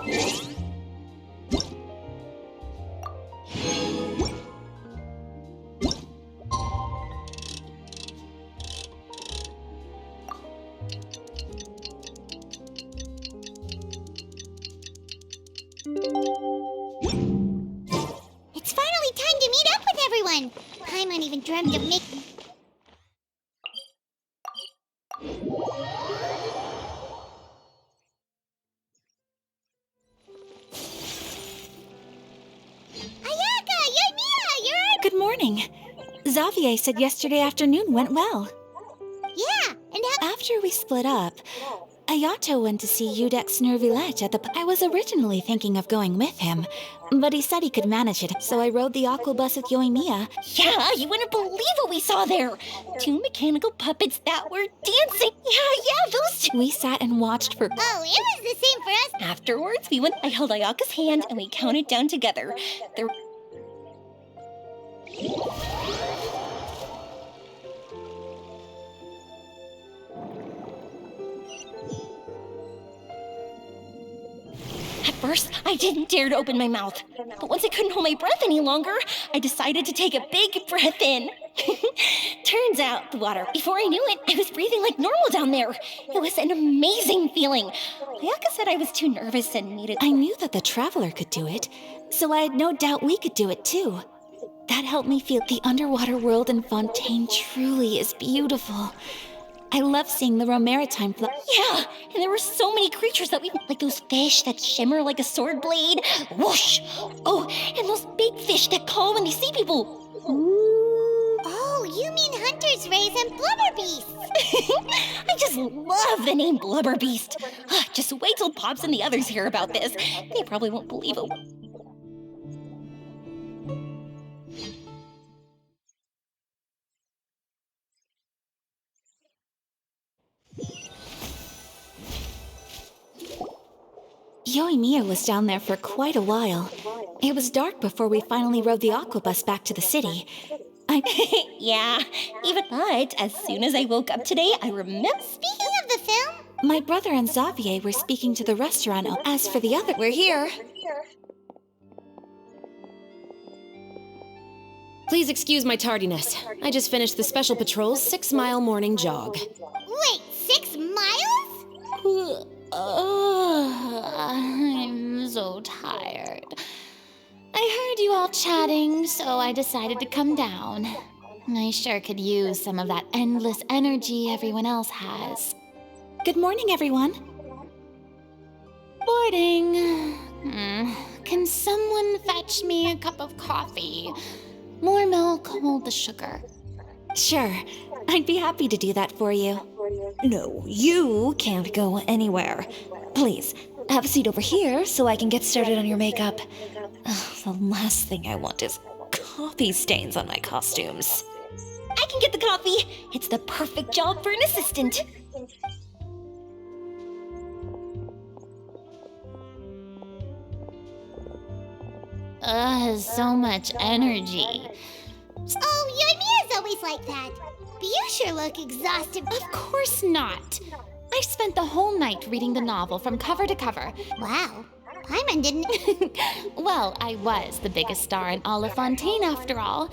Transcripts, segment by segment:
It's finally time to meet up with everyone. Paimon even dreamt of making... Ayaka! Yoimiya! You're... Good morning. Xavier said yesterday afternoon went well. Yeah, and After we split up, Ayato went to see Udex Nervillette at the... I was originally thinking of going with him, but he said he could manage it, so I rode the aquabus with Yoimiya. Yeah, you wouldn't believe what we saw there. 2 mechanical puppets that were dancing. Yeah, those two. We sat and watched for... oh, it was the same for us. Afterwards, I held Ayaka's hand and we counted down together. There... At first, I didn't dare to open my mouth. But once I couldn't hold my breath any longer, I decided to take a big breath in. Turns out, the water, before I knew it, I was breathing like normal down there. It was an amazing feeling. Ayaka said I was too nervous and needed... I knew that the Traveler could do it, so I had no doubt we could do it too. That helped me feel the underwater world in Fontaine truly is beautiful. I love seeing the Romaritime fly. Yeah, and there were so many creatures that like those fish that shimmer like a sword blade. Whoosh! Oh, and those big fish that call when they see people. Ooh. Oh, you mean Hunter's Rays and Blubber Beasts. I just love the name Blubber Beast. Just wait till Pops and the others hear about this. They probably won't believe it. Yoimiya was down there for quite a while. It was dark before we finally rode the aquabus back to the city. Yeah, but as soon as I woke up today, I remember... Speaking of the film... My brother and Xavier were speaking to the restaurant. As for the other... We're here. Please excuse my tardiness. I just finished the Special Patrol's 6-mile morning jog. Wait, 6 miles? I'm so tired. I heard you all chatting, so I decided to come down. I sure could use some of that endless energy everyone else has. Good morning, everyone. Boarding. Can someone fetch me a cup of coffee? More milk, hold the sugar. Sure, I'd be happy to do that for you. No, you can't go anywhere. Please, have a seat over here so I can get started on your makeup. The last thing I want is coffee stains on my costumes. I can get the coffee. It's the perfect job for an assistant. So much energy. Oh, Yoimiya's always like that. But you sure look exhausted. Of course not. I spent the whole night reading the novel from cover to cover. Wow. Paimon didn't... Well, I was the biggest star in all of Fontaine after all.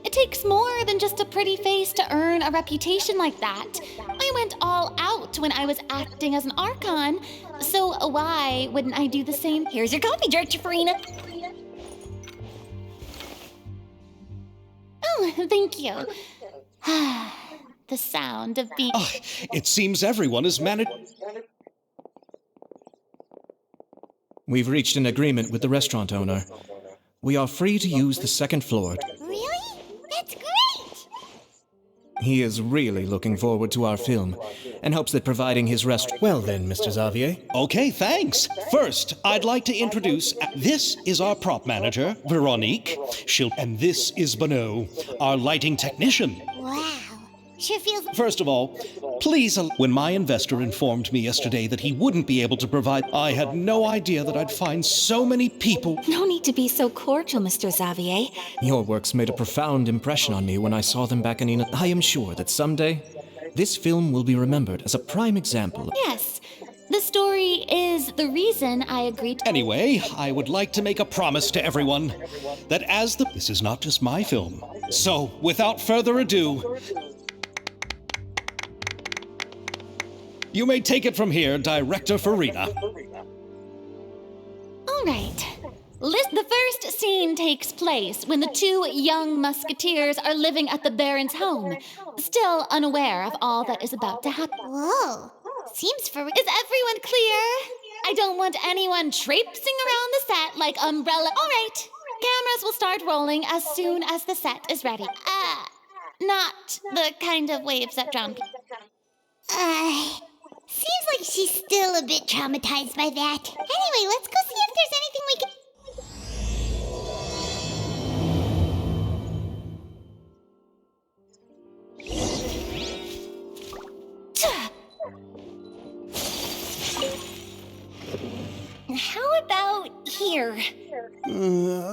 It takes more than just a pretty face to earn a reputation like that. I went all out when I was acting as an Archon, so why wouldn't I do the same? Here's your coffee, Director Farina. Oh, thank you. The sound of being... Oh, it seems everyone has managed... We've reached an agreement with the restaurant owner. We are free to use the second floor. Really? That's great! He is really looking forward to our film, and hopes that providing his restaurant... Well then, Mr. Xavier. Okay, thanks. First, I'd like to introduce... This is our prop manager, Veronique. And this is Bono, our lighting technician. Wow. Sure feels... First of all, please... When my investor informed me yesterday that he wouldn't be able to provide... I had no idea that I'd find so many people... No need to be so cordial, Mr. Xavier. Your works made a profound impression on me when I saw them back in Ina. I am sure that someday, this film will be remembered as a prime example. Yes, the story is the reason I agreed to. Anyway, I would like to make a promise to everyone that this is not just my film. So, without further ado, you may take it from here, Director Farina. All right. The first scene takes place when the two young musketeers are living at the Baron's home, still unaware of all that is about to happen. Whoa. Seems for... Is everyone clear? I don't want anyone traipsing around the set like umbrella. All right. Cameras will start rolling as soon as the set is ready. Not the kind of waves that drown people. Seems like she's still a bit traumatized by that. Anyway, let's go see if there's anything we can... How about here? A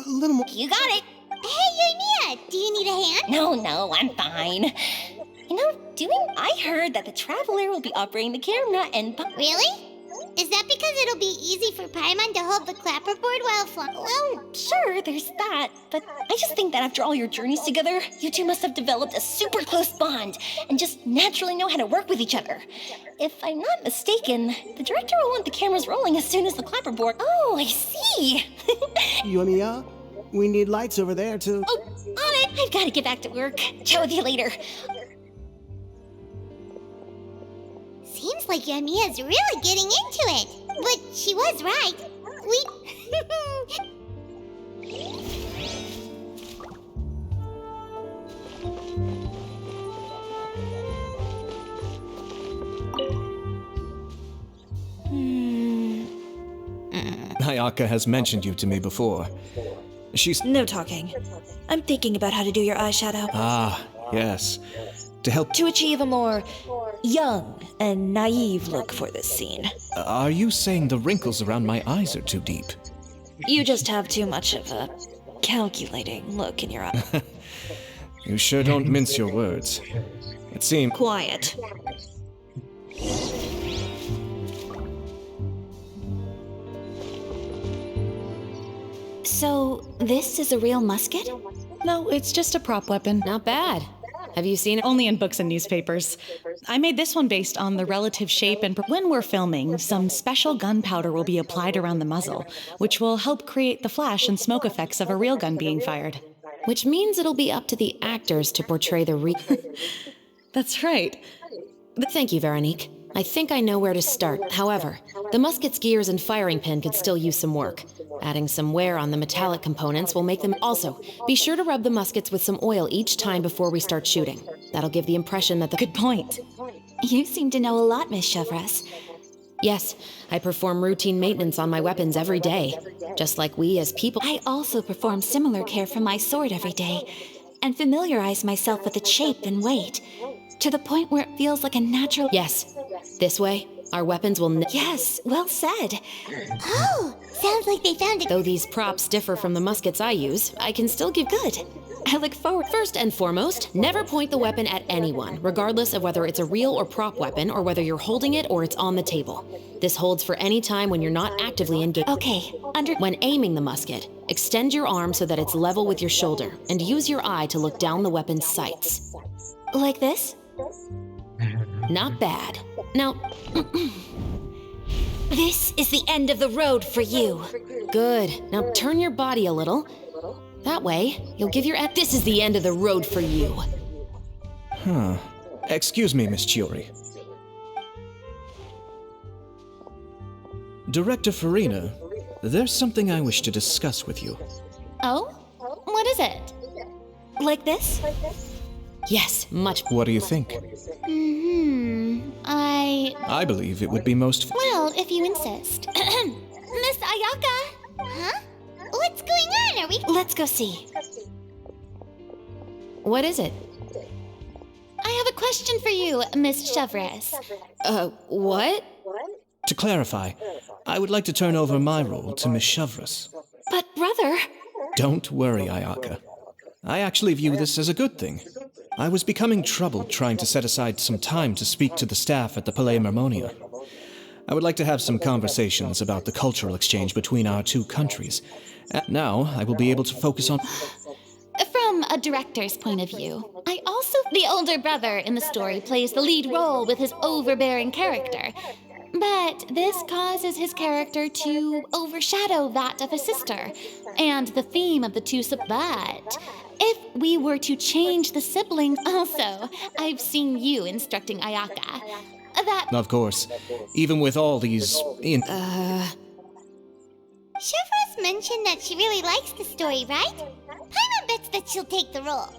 little more. You got it. Hey, Yoimiya, do you need a hand? No, I'm fine. I heard that the Traveler will be operating the camera and... Really? Is that because it'll be easy for Paimon to hold the clapperboard while flying? Well, sure, there's that. But I just think that after all your journeys together, you two must have developed a super close bond and just naturally know how to work with each other. If I'm not mistaken, the director will want the cameras rolling as soon as the clapperboard... Oh, I see. Yoimiya, we need lights over there, too. Oh, on it. I've got to get back to work. Chat with you later. Seems like Yoimiya's really getting into it. But she was right. Ayaka has mentioned you to me before. She's... No talking. I'm thinking about how to do your eyeshadow. Ah, yes. To help... To achieve a more young and naive look for this scene. Are you saying the wrinkles around my eyes are too deep? You just have too much of a calculating look in your eye. You sure don't mince your words. It seems... Quiet. So, this is a real musket? No, it's just a prop weapon. Not bad. Have you seen it? Only in books and newspapers. I made this one based on the relative shape, and when we're filming, some special gunpowder will be applied around the muzzle, which will help create the flash and smoke effects of a real gun being fired. Which means it'll be up to the actors to portray the That's right. Thank you, Veronique. I think I know where to start. However, the musket's gears and firing pin could still use some work. Adding some wear on the metallic components will make them... Also, be sure to rub the muskets with some oil each time before we start shooting. That'll give the impression that the... Good point. You seem to know a lot, Miss Chevres. Yes, I perform routine maintenance on my weapons every day. Just like we as people... I also perform similar care for my sword every day, and familiarize myself with its shape and weight, to the point where it feels like a natural... Yes. This way, our weapons will... Yes, well said. Oh, sounds like they found it. Though these props differ from the muskets I use, I can still give... Good. I look forward... First and foremost, never point the weapon at anyone, regardless of whether it's a real or prop weapon, or whether you're holding it or it's on the table. This holds for any time when you're not actively engaged. Okay, When aiming the musket, extend your arm so that it's level with your shoulder, and use your eye to look down the weapon's sights. Like this? Not bad. Now... This is the end of the road for you. Good. Now turn your body a little. That way, you'll give your... This is the end of the road for you. Huh. Excuse me, Miss Chiori. Director Farina, there's something I wish to discuss with you. Oh? What is it? Like this? Yes, much... What do you think? I believe it would be most... Well, if you insist. Miss Ayaka! Huh? What's going on? Are we... Let's go see. What is it? I have a question for you, Miss Chevres. What? To clarify, I would like to turn over my role to Miss Chevres. But, brother... Don't worry, Ayaka. I actually view this as a good thing. I was becoming troubled trying to set aside some time to speak to the staff at the Palais Marmonia. I would like to have some conversations about the cultural exchange between our two countries. Now, I will be able to focus on... From a director's point of view, the older brother in the story plays the lead role with his overbearing character. But this causes his character to overshadow that of his sister, and the theme of the two But if we were to change the siblings also, I've seen you instructing Ayaka. Of course. Even with all these... Chevrolet mentioned that she really likes the story, right? Paimon bets that she'll take the role.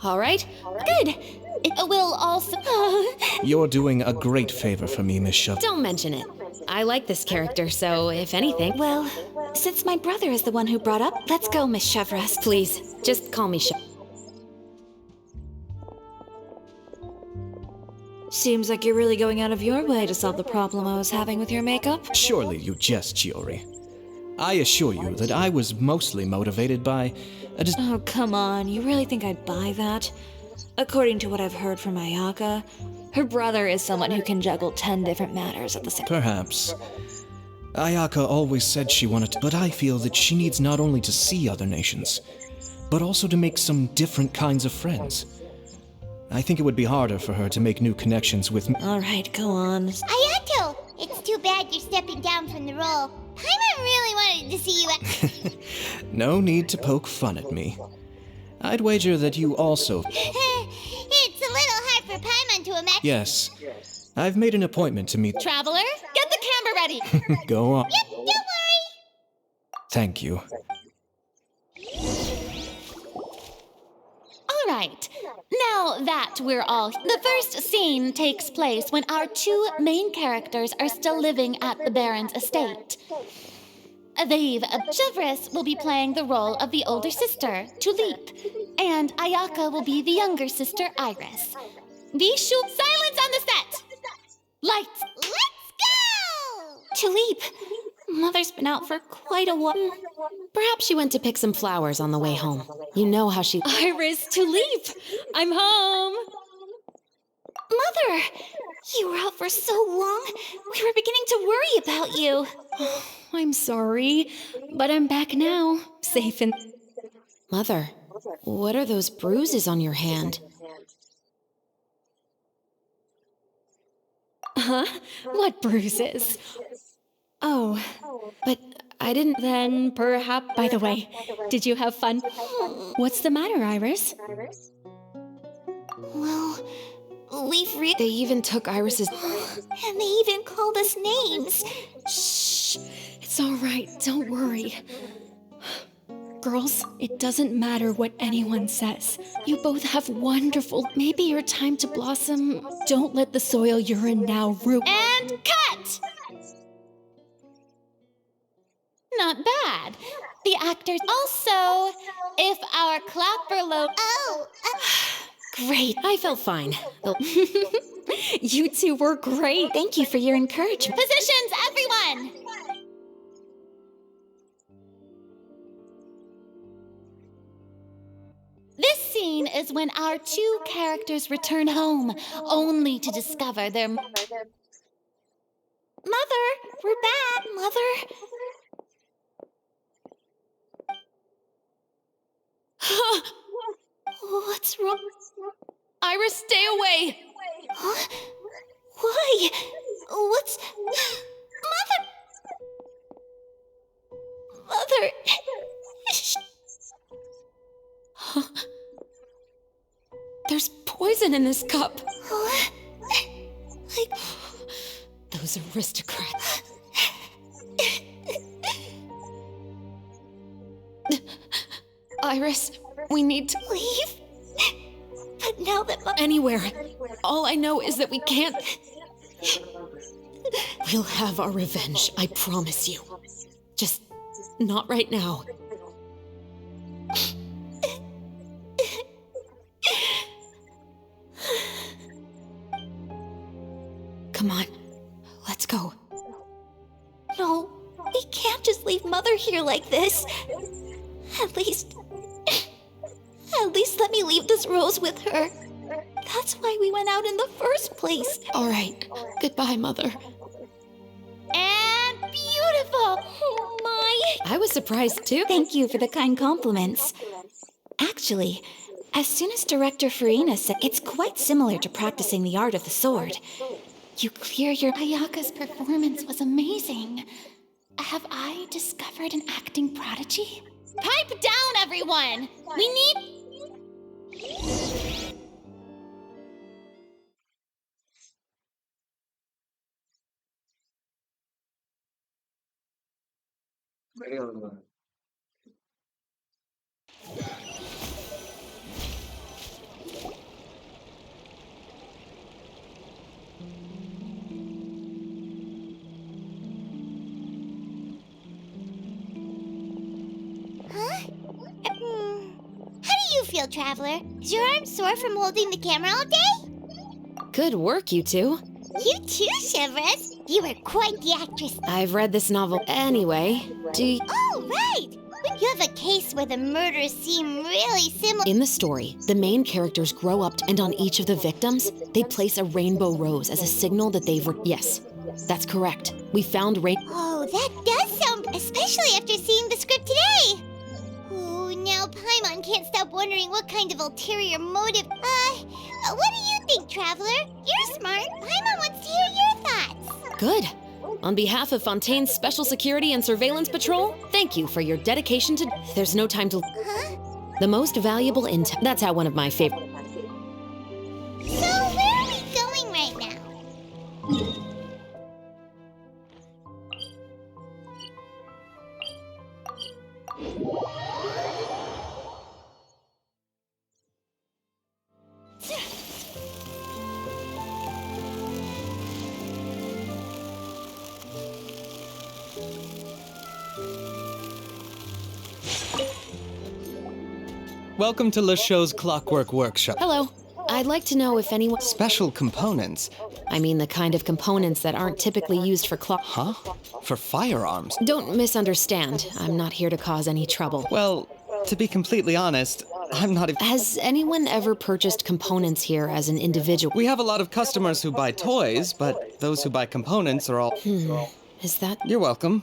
All right. Good. It will also... You're doing a great favor for me, Miss Shav. Don't mention it. I like this character, so if anything... Well, since my brother is the one who brought up, let's go, Miss Chevres. Please, just call me Shav. Seems like you're really going out of your way to solve the problem I was having with your makeup. Surely you jest, Chiori. I assure you that I was mostly motivated by Oh, come on. You really think I'd buy that? According to what I've heard from Ayaka, her brother is someone who can juggle 10 different matters at the same time. Perhaps. Ayaka always said she wanted to, but I feel that she needs not only to see other nations, but also to make some different kinds of friends. I think it would be harder for her to make new connections with me. All right, go on. Ayato, it's too bad you're stepping down from the role. Paimon really wanted to see you at... No need to poke fun at me. I'd wager that you also... It's a little hard for Paimon to imagine... Yes. I've made an appointment to meet... Traveler, get the camera ready. Go on. Yep, don't worry. Thank you. All right. Now that we're all... The first scene takes place when our two main characters are still living at the Baron's estate. Chevres will be playing the role of the older sister, Tulip, and Ayaka will be the younger sister, Iris. Silence on the set! Lights! Let's go! Tulip, Mother's been out for quite a while. Perhaps she went to pick some flowers on the way home. You know how she... Iris, Tulip, I'm home. Mother, you were out for so long. We were beginning to worry about you. I'm sorry, but I'm back now, safe and... Mother, what are those bruises on your hand? Huh? What bruises? Oh, but I didn't... Then perhaps... By the way, did you have fun? What's the matter, Iris? Well, They even took Iris's... and they even called us names. Shh. It's all right. Don't worry. Girls, it doesn't matter what anyone says. You both have wonderful... Maybe your time to blossom. Don't let the soil you're in now ruin... And cut! Not bad. The actors also, if our clapper load... Oh, Great. I felt fine. You two were great. Thank you for your encouragement. Positions, everyone! This scene is when our two characters return home, only to discover their... Mother, we're back, Mother. What's wrong? Iris, stay away! Huh? Why? What's... Mother! There's poison in this cup. Like... Those aristocrats. Iris, we need to Leave? But now that anywhere. All I know is that we can't... We'll have our revenge, I promise you. Just not right now. Come on, let's go. No, we can't just leave Mother here like this. At least let me leave this rose with her. That's why we went out in the first place. All right. Goodbye, Mother. And beautiful! Oh my! I was surprised too. Thank you for the kind compliments. Actually, as soon as Director Farina said, it's quite similar to practicing the art of the sword. You clear your... Ayaka's performance was amazing. Have I discovered an acting prodigy? Pipe down, everyone! We need... How do you feel, Traveler? Is your arm sore from holding the camera all day? Good work, you two. You too, Chevres. You were quite the actress. I've read this novel anyway. Do you... Oh, right! You have a case where the murders seem really similar. In the story, the main characters grow up and on each of the victims, they place a rainbow rose as a signal that they've... Yes, that's correct. We found Oh, that does sound... Especially after seeing the script today. Oh, now Paimon can't stop wondering what kind of ulterior motive... what do you think, Traveler? You're smart. Paimon wants to hear your thoughts. Good. On behalf of Fontaine's Special Security and Surveillance Patrol, thank you for your dedication to... There's no time to... Huh? The most valuable intel... That's how one of my favorite... So, where are we going right now? Welcome to LeChaux's Clockwork Workshop. Hello. I'd like to know if anyone... Special components? I mean the kind of components that aren't typically used for clock... Huh? For firearms? Don't misunderstand. I'm not here to cause any trouble. Well, to be completely honest, I'm not... Has anyone ever purchased components here as an individual? We have a lot of customers who buy toys, but those who buy components are all... Is that... You're welcome.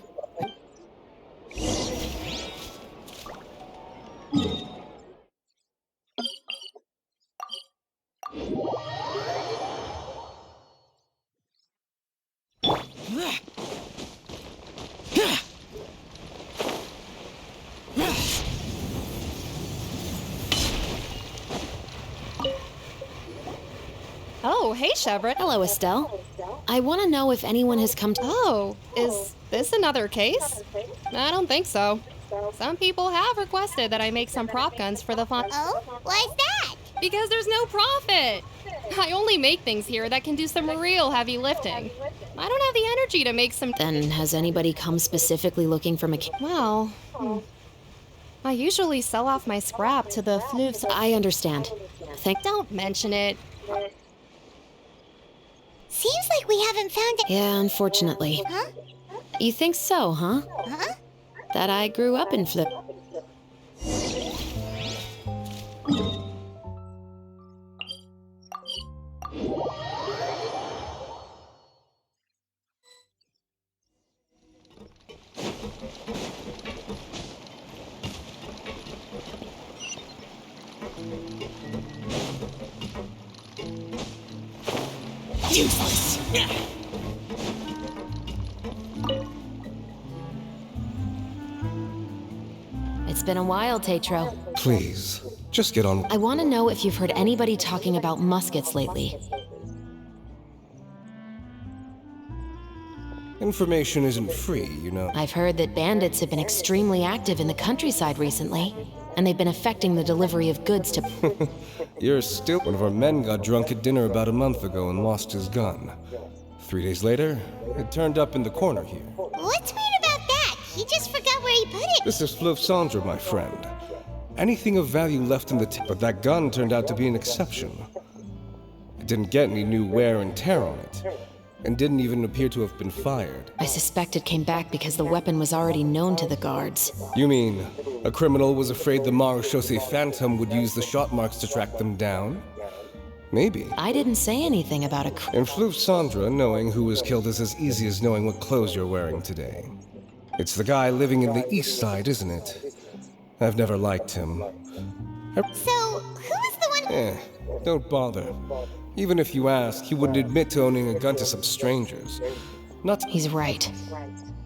Oh, hey, Chevret. Hello, Estelle. I want to know if anyone has come to... Oh, is this another case? I don't think so. Some people have requested that I make some prop guns for the fun. Oh? Why's that? Because there's no profit. I only make things here that can do some real heavy lifting. I don't have the energy to make some... Then has anybody come specifically looking for Well, I usually sell off my scrap to the floofs. I understand. Don't mention it. Seems like we haven't found it. Yeah, unfortunately. Huh? You think so, huh? Huh? That I grew up in Flip. Useless! It's been a while, Tetro. Please, just get on. I want to know if you've heard anybody talking about muskets lately. Information isn't free, you know. I've heard that bandits have been extremely active in the countryside recently, and they've been affecting the delivery of goods to... You're still... One of our men got drunk at dinner about a month ago and lost his gun. 3 days later, it turned up in the corner here. What's weird about that? He just forgot where he put it. This is Fleuve Sandra, my friend. Anything of value left in the but that gun turned out to be an exception. It didn't get any new wear and tear on it, and didn't even appear to have been fired. I suspect it came back because the weapon was already known to the guards. You mean, a criminal was afraid the Marechaussee Phantom would use the shot marks to track them down? Maybe. I didn't say anything about a In Floof Sandra, knowing who was killed is as easy as knowing what clothes you're wearing today. It's the guy living in the east side, isn't it? I've never liked him. So, who is the one? Don't bother. Even if you ask, he wouldn't admit to owning a gun to some strangers. Not. He's right.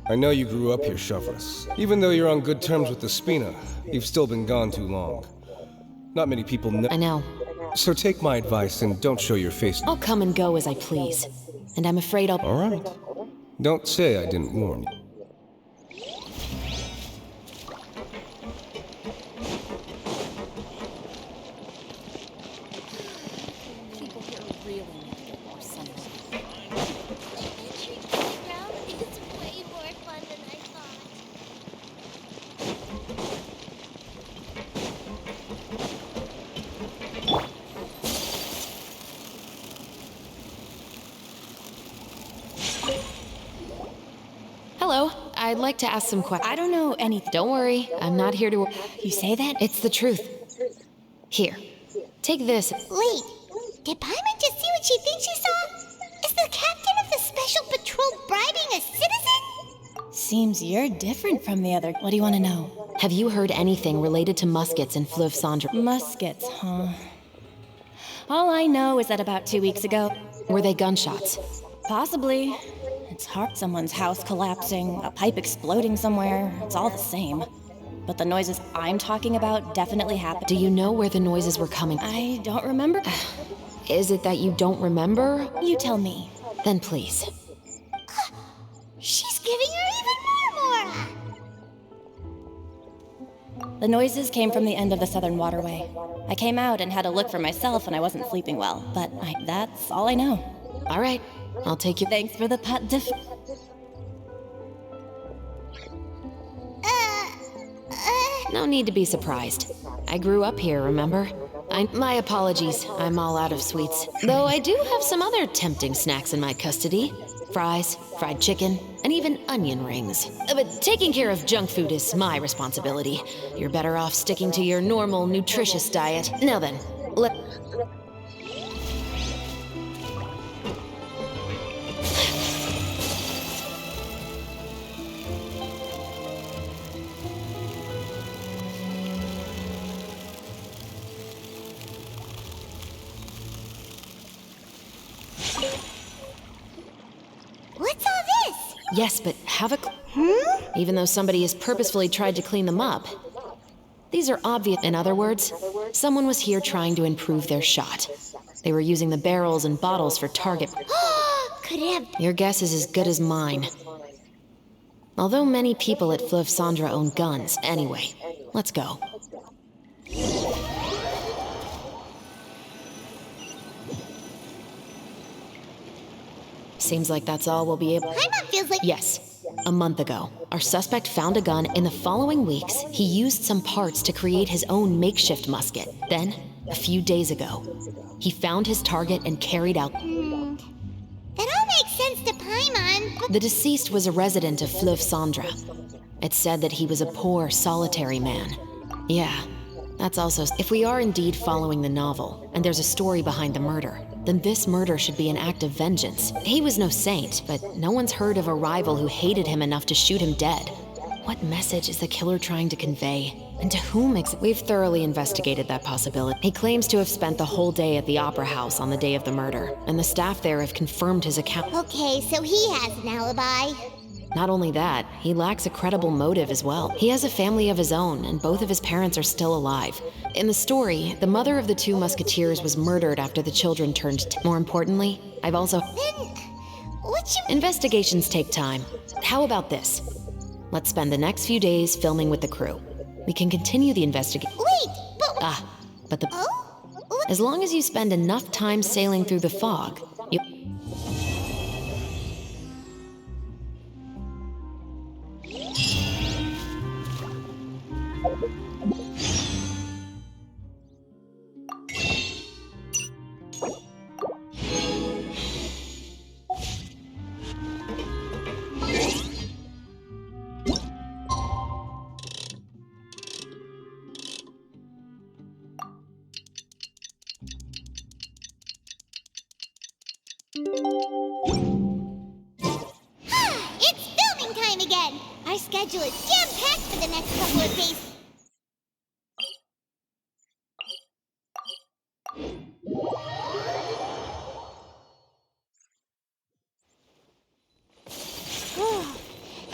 I know you grew up here, Shovris. Even though you're on good terms with the Spina, you've still been gone too long. Not many people know. I know. So take my advice and don't show your face. I'll come and go as I please. And I'm afraid I'll... All right. Don't say I didn't warn you. People here really need to get more sunlight. Adventure playground is way more fun than I thought. Hello. I'd like to ask some questions. I don't know anything. Don't worry. I'm not here to... You say that? It's the truth. Here. Take this. Wait, did Paimon just see what she thinks she saw? Is the captain of the special patrol bribing a citizen? Seems you're different from the other. What do you want to know? Have you heard anything related to muskets in Floof Sandra? Muskets, huh? All I know is that about 2 weeks ago... Were they gunshots? Possibly. It's hard. Someone's house collapsing, a pipe exploding somewhere. It's all the same. But the noises I'm talking about definitely happened. Do you know where the noises were coming? I don't remember. Is it that you don't remember? You tell me. Then please. She's giving her even more. The noises came from the end of the southern waterway. I came out and had a look for myself and I wasn't sleeping well, but that's all I know. All right, I'll take you. Thanks for the pat diff. No need to be surprised. I grew up here, remember? My apologies, I'm all out of sweets. Though I do have some other tempting snacks in my custody. Fries, fried chicken, and even onion rings. But taking care of junk food is my responsibility. You're better off sticking to your normal, nutritious diet. Now then, What's all this? yes, but have a... Even though somebody has purposefully tried to clean them up. These are obvious. In other words, someone was here trying to improve their shot. They were using the barrels and bottles for target. Could it have... Your guess is as good as mine. Although many people at Floof Sandra own guns. Anyway, let's go. Seems like that's all we'll be able... Paimon feels like... Yes. A month ago, our suspect found a gun. In the following weeks, he used some parts to create his own makeshift musket. Then, a few days ago, he found his target and carried out... That all makes sense to Paimon, but... The deceased was a resident of Floof Sandra. It said that he was a poor, solitary man. Yeah, that's also... If we are indeed following the novel, and there's a story behind the murder, then this murder should be an act of vengeance. He was no saint, but no one's heard of a rival who hated him enough to shoot him dead. What message is the killer trying to convey? And to whom We've thoroughly investigated that possibility. He claims to have spent the whole day at the Opera House on the day of the murder, and the staff there have confirmed his account. Okay, so he has an alibi. Not only that, he lacks a credible motive as well. He has a family of his own, and both of his parents are still alive. In the story, the mother of the two musketeers was murdered after the children turned 10. More importantly, I've also... Then, what you... Investigations take time. How about this? Let's spend the next few days filming with the crew. We can continue the investigation. Wait, but... But the... Oh? As long as you spend enough time sailing through the fog, you... fun again. Our schedule is jam-packed for the next couple of days.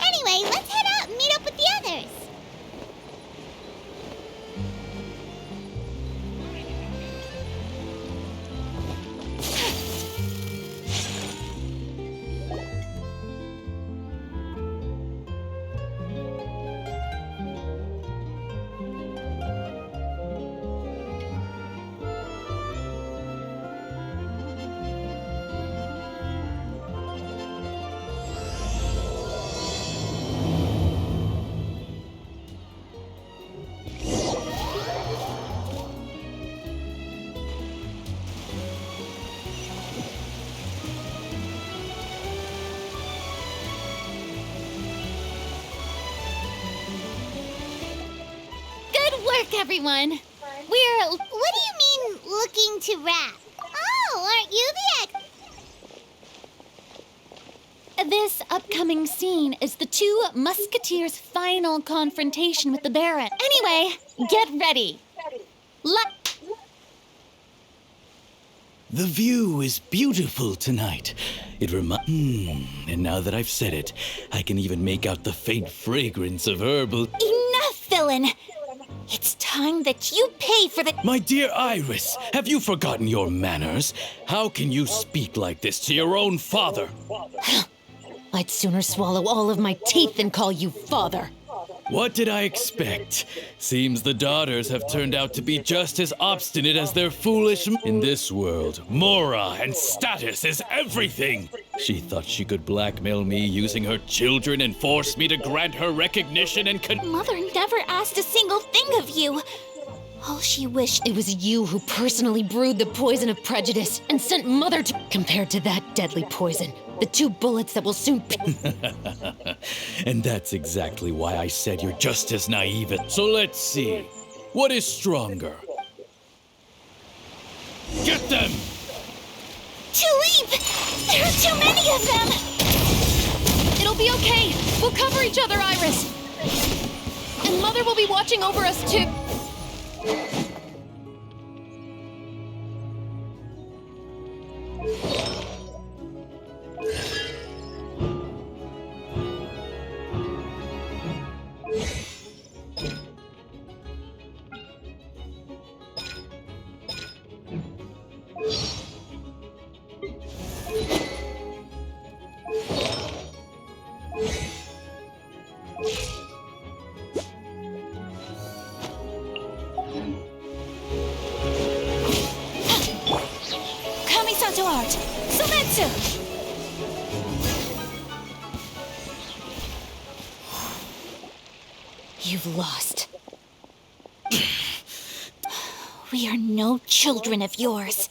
Anyway, let's head out and meet up with the others. Everyone, What do you mean, looking to wrap? Oh, aren't you the this upcoming scene is the two musketeers' final confrontation with the Baron. Anyway, get ready. The view is beautiful tonight. It and now that I've said it, I can even make out the faint fragrance of herbal. Enough, villain! It's time that you pay for the— My dear Iris, have you forgotten your manners? How can you speak like this to your own father? I'd sooner swallow all of my teeth than call you father. What did I expect? Seems the daughters have turned out to be just as obstinate as their foolish— In this world, mora and status is everything! She thought she could blackmail me using her children and force me to grant her recognition and Mother never asked a single thing of you. All she wished— It was you who personally brewed the poison of prejudice and sent Mother to— Compared to that deadly poison, the two bullets that will soon— And that's exactly why I said you're just as naive as— So let's see. What is stronger? Get them! Tulip! There are too many of them! It'll be okay. We'll cover each other, Iris. And Mother will be watching over us, too. Kamisato art! Sumetsu! You've lost. We are no children of yours.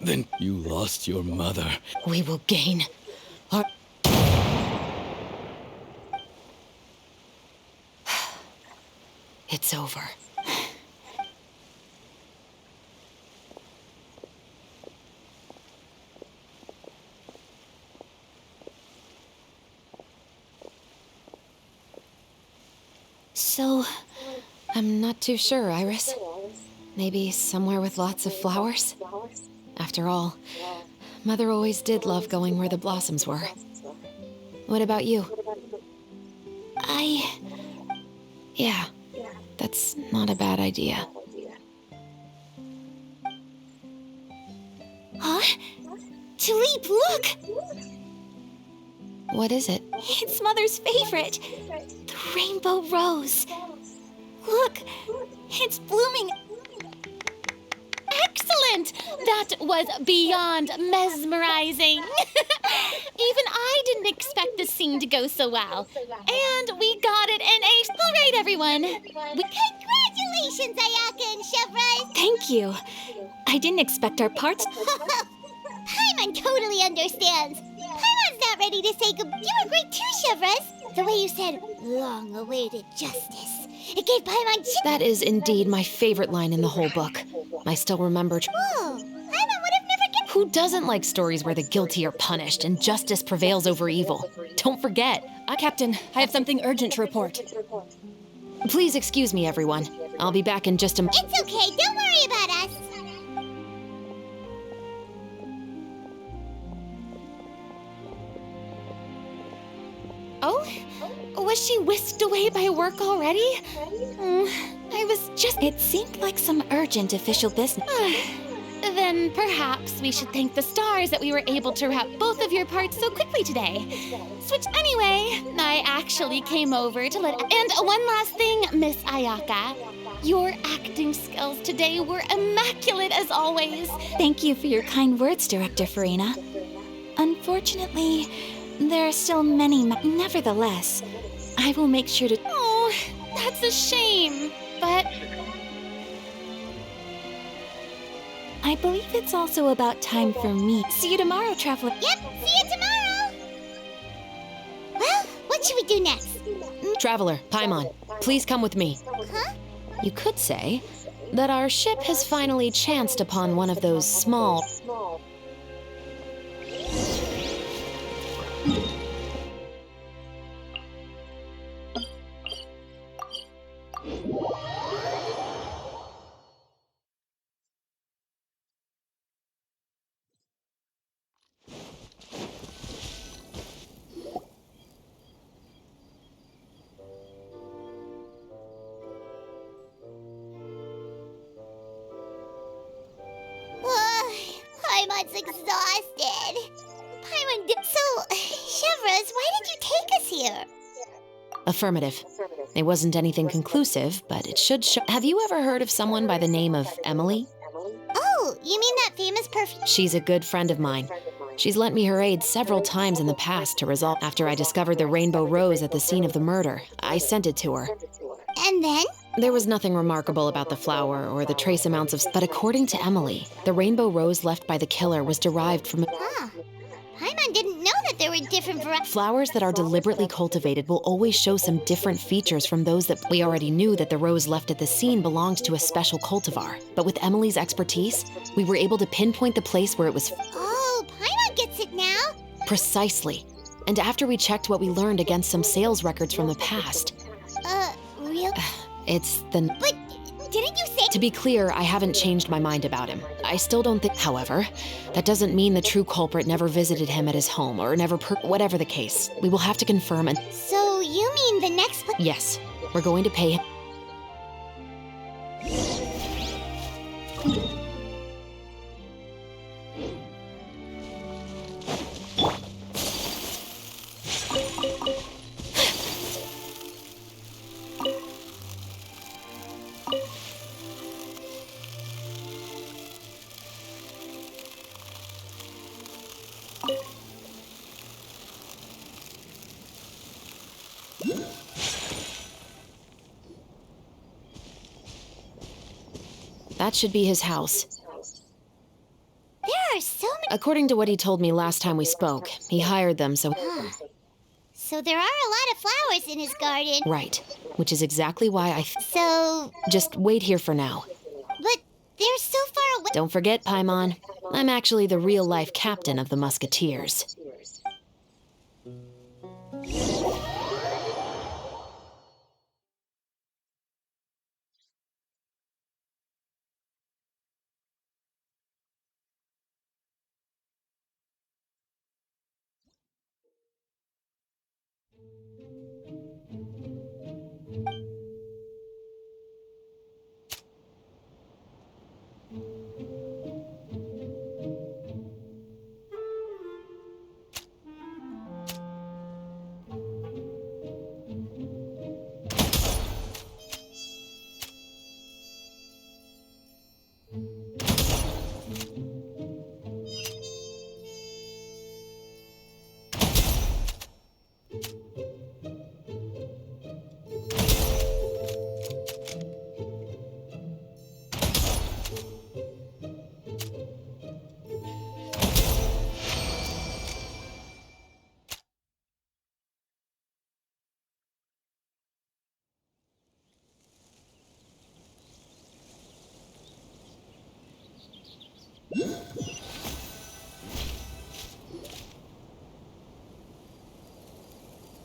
Then you lost your mother. We will gain our— It's over. So, I'm not too sure, Iris. Maybe somewhere with lots of flowers? After all, Mother always did love going where the blossoms were. What about you? Yeah, that's not a bad idea. Huh? Tulip, look! What is it? It's Mother's favorite. The rainbow rose. Look, it's blooming. Excellent! That was beyond mesmerizing. Even I didn't expect the scene to go so well. And we got it in a... All right, everyone. Congratulations, Ayaka and Chevrolet! Thank you. I didn't expect our parts. Paimon totally understands. Paimon's not ready to say good. You were great too, Chevrolet. The way you said, long-awaited justice. It gave Paimon... That is indeed my favorite line in the whole book. I still remember... Oh, Paimon would have never Who doesn't like stories where the guilty are punished and justice prevails over evil? Don't forget, Captain, I have something urgent to report. Please excuse me, everyone. I'll be back in just a It's okay, don't worry about us. Oh? Was she whisked away by work already? I was just... It seemed like some urgent official business. Then perhaps we should thank the stars that we were able to wrap both of your parts so quickly today. Which anyway, I actually came over to let... And one last thing, Miss Ayaka. Your acting skills today were immaculate as always. Thank you for your kind words, Director Farina. Unfortunately, there are still many. Nevertheless, I will make sure to. Oh, that's a shame. But I believe it's also about time for me. See you tomorrow, Traveler. Yep, see you tomorrow. Well, what should we do next? Traveler, Paimon, please come with me. Huh? You could say that our ship has finally chanced upon one of those small... Paimon's exhausted. Paimon did... So, Chevros, why did you take us here? Affirmative. It wasn't anything conclusive, but it should show... Have you ever heard of someone by the name of Emily? Oh, you mean that famous perfume? She's a good friend of mine. She's lent me her aid several times in the past to resolve... After I discovered the rainbow rose at the scene of the murder, I sent it to her. And then? There was nothing remarkable about the flower or the trace amounts of... But according to Emily, the rainbow rose left by the killer was derived from... Huh. Paimon didn't know that there were different varieties. Flowers that are deliberately cultivated will always show some different features from those that... We already knew that the rose left at the scene belonged to a special cultivar. But with Emily's expertise, we were able to pinpoint the place where it was... Oh, Paimon gets it now. Precisely. And after we checked what we learned against some sales records from the past... Real? It's the... But didn't you say... To be clear, I haven't changed my mind about him. I still don't think... However, that doesn't mean the true culprit never visited him at his home or never... Whatever the case, we will have to confirm and... So you mean the next... Yes, we're going to pay him... That should be his house. There are so many... According to what he told me last time we spoke, he hired them so... So there are a lot of flowers in his garden. Right, which is exactly why I... So... Just wait here for now. But they're so far away... Don't forget, Paimon, I'm actually the real-life captain of the Musketeers.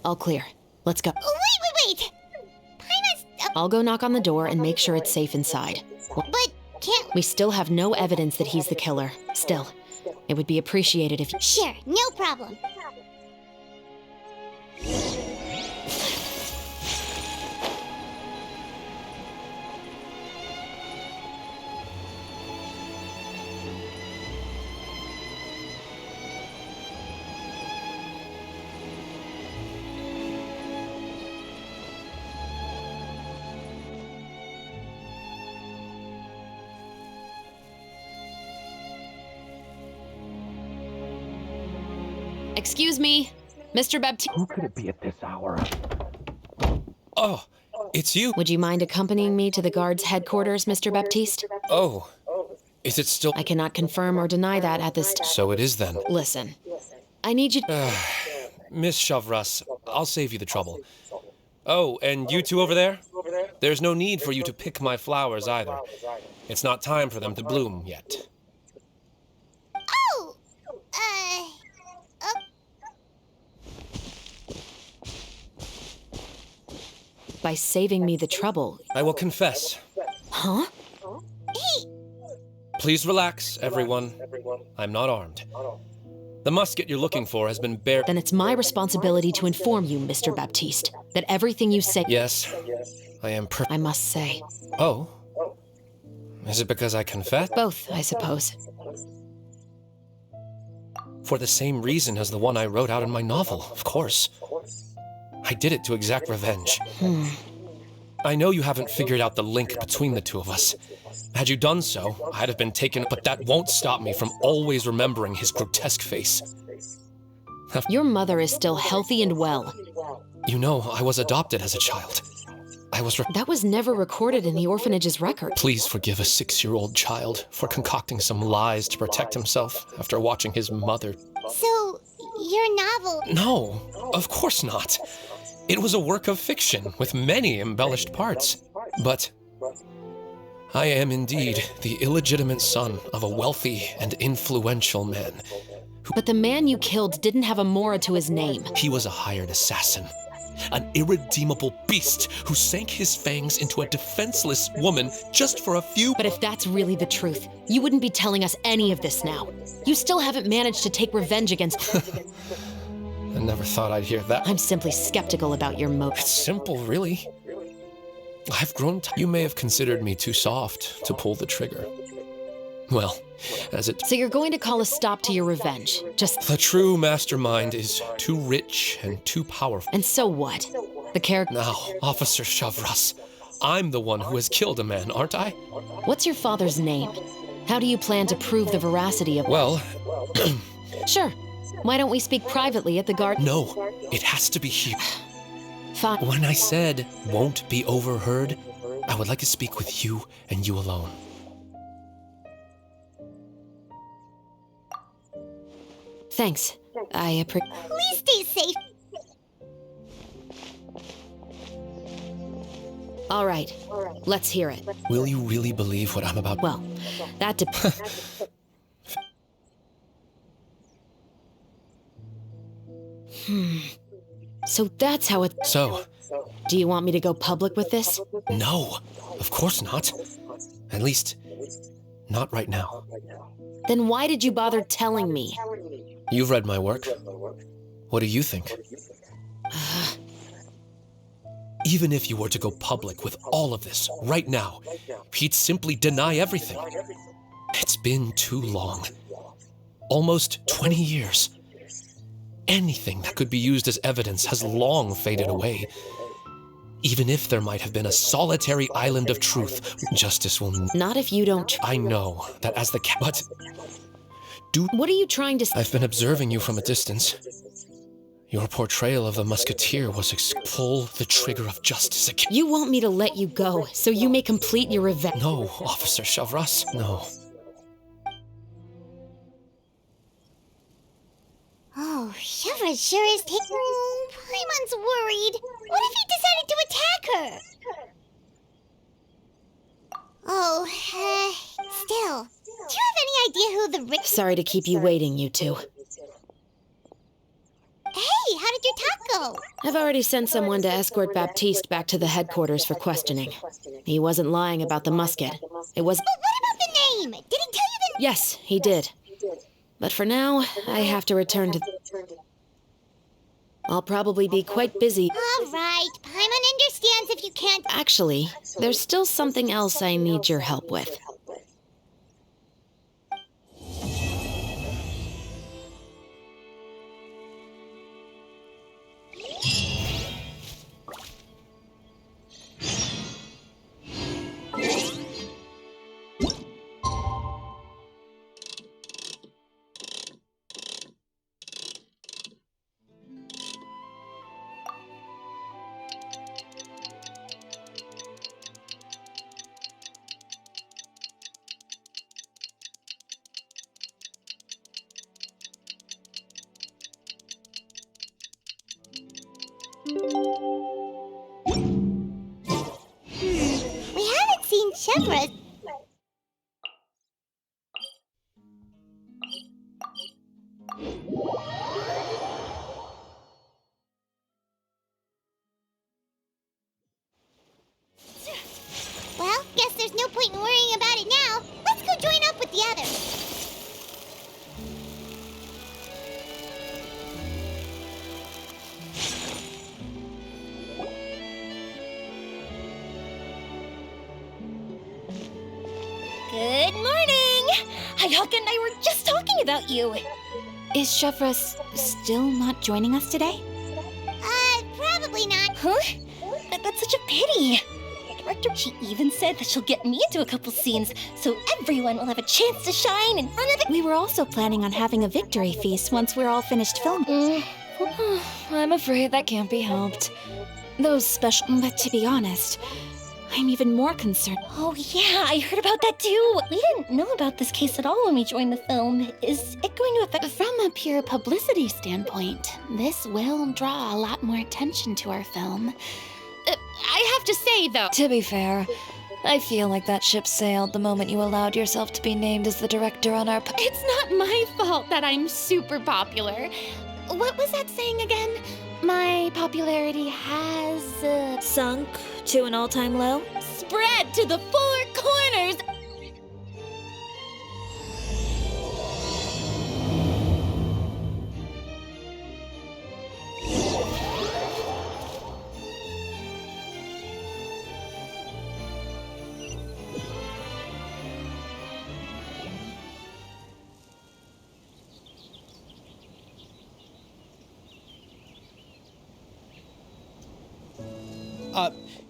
All clear. Let's go. Wait! Paimon's... I'll go knock on the door and make sure it's safe inside. But can't... We still have no evidence that he's the killer. Still, it would be appreciated if... Sure, no problem. Excuse me, Mr. Baptiste. Who could it be at this hour? Oh, it's you. Would you mind accompanying me to the guard's headquarters, Mr. Baptiste? Oh, is it still... I cannot confirm or deny that at this... So it is then. Listen, I need you... Miss Chavras, I'll save you the trouble. Oh, and you two over there? There's no need for you to pick my flowers either. It's not time for them to bloom yet. Oh! By saving me the trouble... I will confess. Huh? Hey! Please relax, everyone. I'm not armed. The musket you're looking for has been bare... Then it's my responsibility to inform you, Mr. Baptiste, that everything you say... Yes, I am I must say. Oh? Is it because I confess? Both, I suppose. For the same reason as the one I wrote out in my novel, of course. I did it to exact revenge. I know you haven't figured out the link between the two of us. Had you done so, I'd have been taken, but that won't stop me from always remembering his grotesque face. Your mother is still healthy and well. You know, I was adopted as a child. That was never recorded in the orphanage's record. Please forgive a 6-year-old child for concocting some lies to protect himself after watching his mother. So, your novel... No, of course not. It was a work of fiction with many embellished parts. But I am indeed the illegitimate son of a wealthy and influential man. But the man you killed didn't have a Mora to his name. He was a hired assassin. An irredeemable beast who sank his fangs into a defenseless woman just for a few... But if that's really the truth, you wouldn't be telling us any of this now. You still haven't managed to take revenge against... I never thought I'd hear that. I'm simply skeptical about your motives. It's simple, really. I've grown You may have considered me too soft to pull the trigger. Well, So you're going to call a stop to your revenge? The true mastermind is too rich and too powerful. And so what? The character... Now, Officer Chavras, I'm the one who has killed a man, aren't I? What's your father's name? How do you plan to prove the veracity of... Well... Sure. Why don't we speak privately at the garden? No, it has to be here. Fine. When I said won't be overheard, I would like to speak with you and you alone. Thanks. Please stay safe. All right. Let's hear it. Will you really believe what I'm about? Well, that depends. So that's how it... So... Do you want me to go public with this? No, of course not. At least, not right now. Then why did you bother telling me? You've read my work. What do you think? Even if you were to go public with all of this right now, he'd simply deny everything. It's been too long. Almost 20 years. Anything that could be used as evidence has long faded away. Even if there might have been a solitary island of truth, justice will... Not if you don't... I know that as the but... What are you trying to... I've been observing you from a distance. Your portrayal of the musketeer was pull the trigger of justice again. You want me to let you go, so you may complete your revenge. No, Officer Chavras, no. Oh, Chavras sure is taking... Paimon's worried. What if he decided to attack her? Oh, still. Do you have any idea who the Sorry to keep you waiting, you two. Hey, how did your talk go? I've already sent someone to escort Baptiste back to the headquarters for questioning. He wasn't lying about the musket. It was... But what about the name? Did he tell you the... Yes, he did. But for now, I have to return to... I'll probably be quite busy. All right, Paimon understands if you can't... Actually, there's still something else I need your help with. We haven't seen Shevra. Well, guess there's no point in worrying about it now. Let's go join up with the others. Good morning! Hayaka and I were just talking about you. Is Shevra still not joining us today? Probably not. Huh? That's such a pity. Director, she even said that she'll get me into a couple scenes, so everyone will have a chance to shine in front of the... We were also planning on having a victory feast once we're all finished filming. I'm afraid that can't be helped. Those special... But to be honest, I'm even more concerned. Oh yeah, I heard about that too. We didn't know about this case at all when we joined the film. Is it going to affect... From a pure publicity standpoint, this will draw a lot more attention to our film. I have to say, though... To be fair, I feel like that ship sailed the moment you allowed yourself to be named as the director on our... It's not my fault that I'm super popular. What was that saying again? My popularity has... Sunk to an all-time low? Spread to the four corners!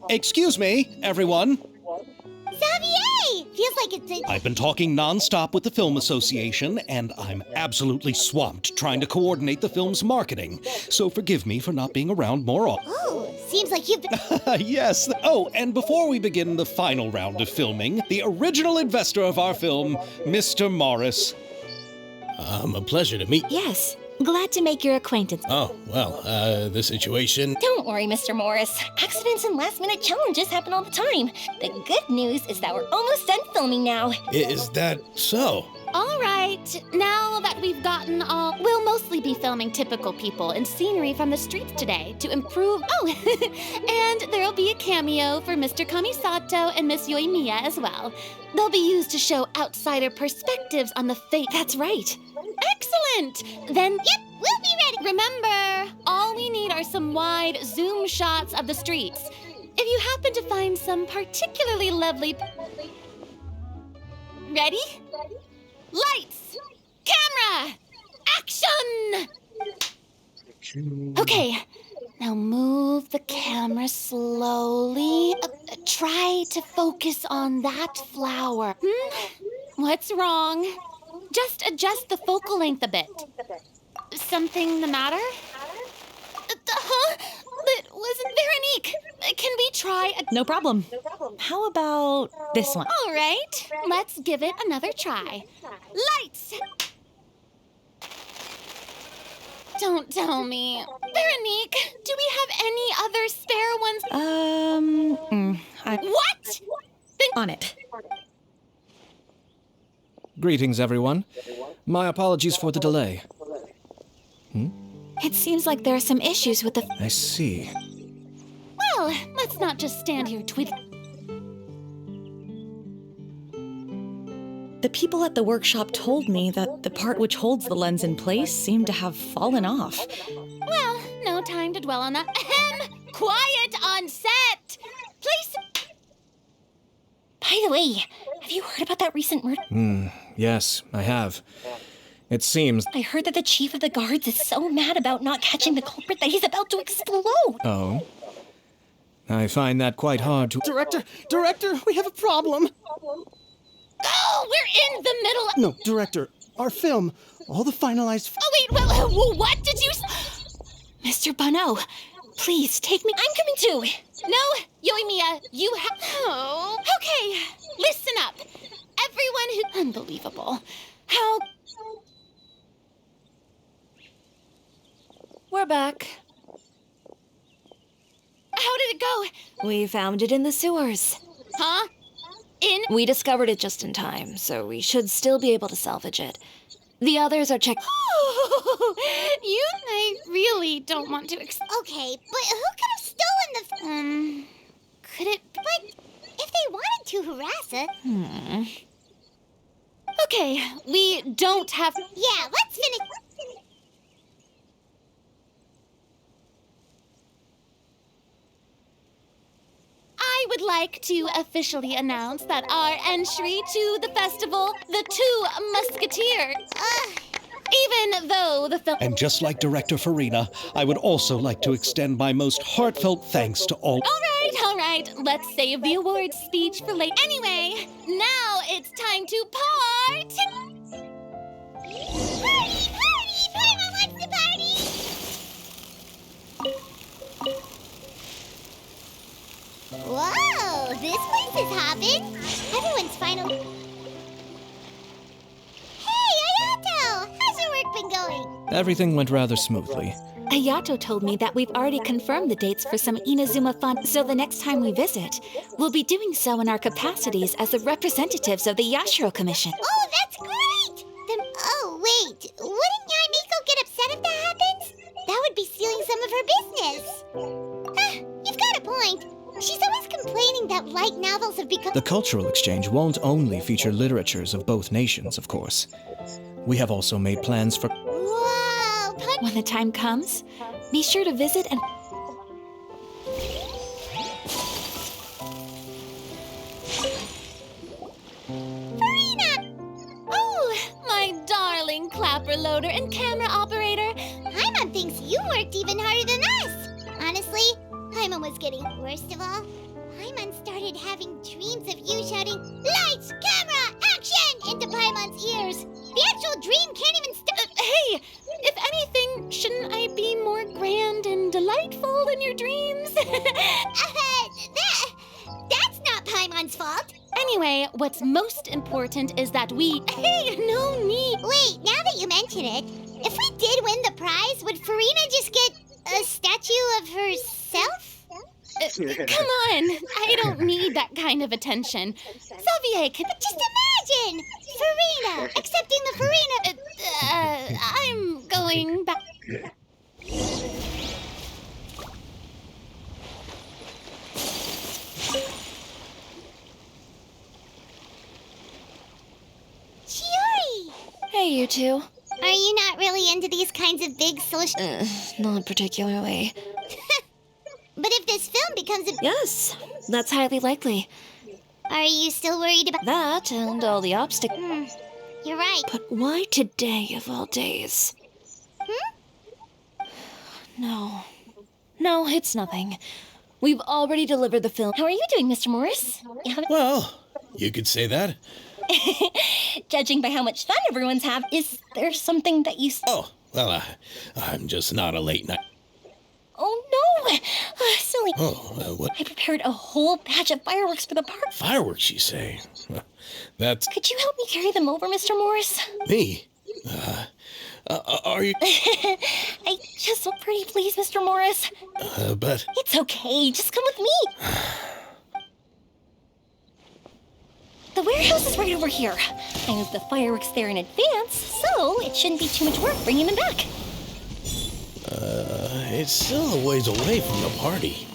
Excuse me, everyone. Xavier! Feels like it's I've been talking non-stop with the Film Association, and I'm absolutely swamped trying to coordinate the film's marketing. So forgive me for not being around more often. Oh, seems like you've been... Yes. Oh, and before we begin the final round of filming, the original investor of our film, Mr. Morris. A pleasure to meet you. Yes. Glad to make your acquaintance. Oh, well, the situation... Don't worry, Mr. Morris. Accidents and last-minute challenges happen all the time. The good news is that we're almost done filming now. Is that so? All right, now that we've gotten all... We'll mostly be filming typical people and scenery from the streets today to improve... Oh, and there'll be a cameo for Mr. Kamisato and Miss Yoimiya as well. They'll be used to show outsider perspectives on the fate... That's right. Excellent! Then... Yep, we'll be ready. Remember, all we need are some wide zoom shots of the streets. If you happen to find some particularly lovely... Ready? Lights! Camera! Action! Okay, now move the camera slowly. Try to focus on that flower. What's wrong? Just adjust the focal length a bit. Something the matter? That wasn't Veronique. Can we try a... No problem. How about this one? All right, let's give it another try. Lights! Don't tell me. Veronique, do we have any other spare ones? What? On it. Greetings, everyone. My apologies for the delay. It seems like there are some issues with the... I see. Well, let's not just stand here twiddling. The people at the workshop told me that the part which holds the lens in place seemed to have fallen off. Well, no time to dwell on that. Ahem! Quiet on set! Please. By the way, have you heard about that recent murder? Yes, I have. It seems... I heard that the chief of the guards is so mad about not catching the culprit that he's about to explode. Oh? I find that quite hard to... Director, we have a problem. Oh, we're in the middle of... No, Director, our film, all the finalized... Oh, wait, well, what did you... Mr. Bono, please take me... I'm coming too. No, Yoimiya, you have... Oh, okay, listen up. Everyone who... Unbelievable. How... We're back. How did it go? We found it in the sewers. Huh? We discovered it just in time, so we should still be able to salvage it. The others are checked. I really don't want to Okay, but who could have stolen the... Could it... But if they wanted to harass us... Okay, we don't have... Yeah, let's finish... I would like to officially announce that our entry to the festival, The Two Musketeers, even though the film... And just like Director Farina, I would also like to extend my most heartfelt thanks to all... All right, let's save the awards speech for later. Anyway, now it's time to part... Party! Paimon wants to party! Whoa, this place is hopping. Everyone's finally... Hey, Ayato! How's your work been going? Everything went rather smoothly. Ayato told me that we've already confirmed the dates for some Inazuma fun, so the next time we visit, we'll be doing so in our capacities as the representatives of the Yashiro Commission. Oh, that's great! Then, oh, wait. Wouldn't Yaimiko get upset if that happens? That would be stealing some of her business. You've got a point. She's always complaining that light novels have become... The cultural exchange won't only feature literatures of both nations, of course. We have also made plans for... Whoa! When the time comes, be sure to visit and... Farina! Oh, my darling clapper loader and camera operator. Paimon thinks you worked even harder than us. Honestly, Paimon was getting... Worst of all, Paimon started having dreams of you shouting, "Lights, camera, action!" into Paimon's ears. The actual dream can't even Hey, if anything, shouldn't I be more grand and delightful in your dreams? That's not Paimon's fault. Anyway, what's most important is that we... Hey, no need... Wait, now that you mention it, if we did win the prize, would Farina just get a statue of herself? Come on, I don't need that kind of attention. Xavier, But just imagine! Farina accepting the Farina... I'm going back... Chiori! Hey, you two. Are you not really into these kinds of big social... Not particularly. But if this film becomes a... Yes, that's highly likely. Are you still worried about... That and all the obstacles. You're right. But why today of all days? No. No, it's nothing. We've already delivered the film. How are you doing, Mr. Morris? You haven't... Well, you could say that. Judging by how much fun everyone's having, is there something that you... Oh, well, I'm just not a late night. Oh, no! Silly. Oh, what? I prepared a whole batch of fireworks for the park. Fireworks, you say? That's... Could you help me carry them over, Mr. Morris? Me? Are you... I just so pretty, please, Mr. Morris. But... It's okay. Just come with me. The warehouse is right over here. I moved the fireworks there in advance, so it shouldn't be too much work bringing them back. It's still a ways away from the party.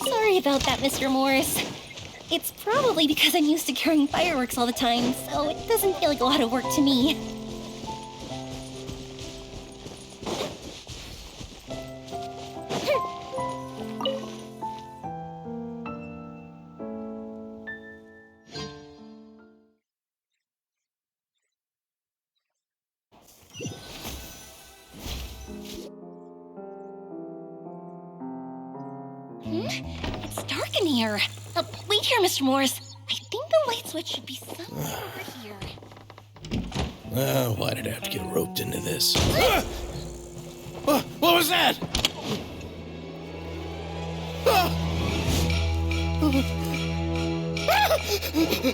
Sorry about that, Mr. Morris. It's probably because I'm used to carrying fireworks all the time, so it doesn't feel like a lot of work to me. It's dark in here. Wait here, Mr. Morris. I think the light switch should be somewhere over here. Why did I have to get roped into this? What was that?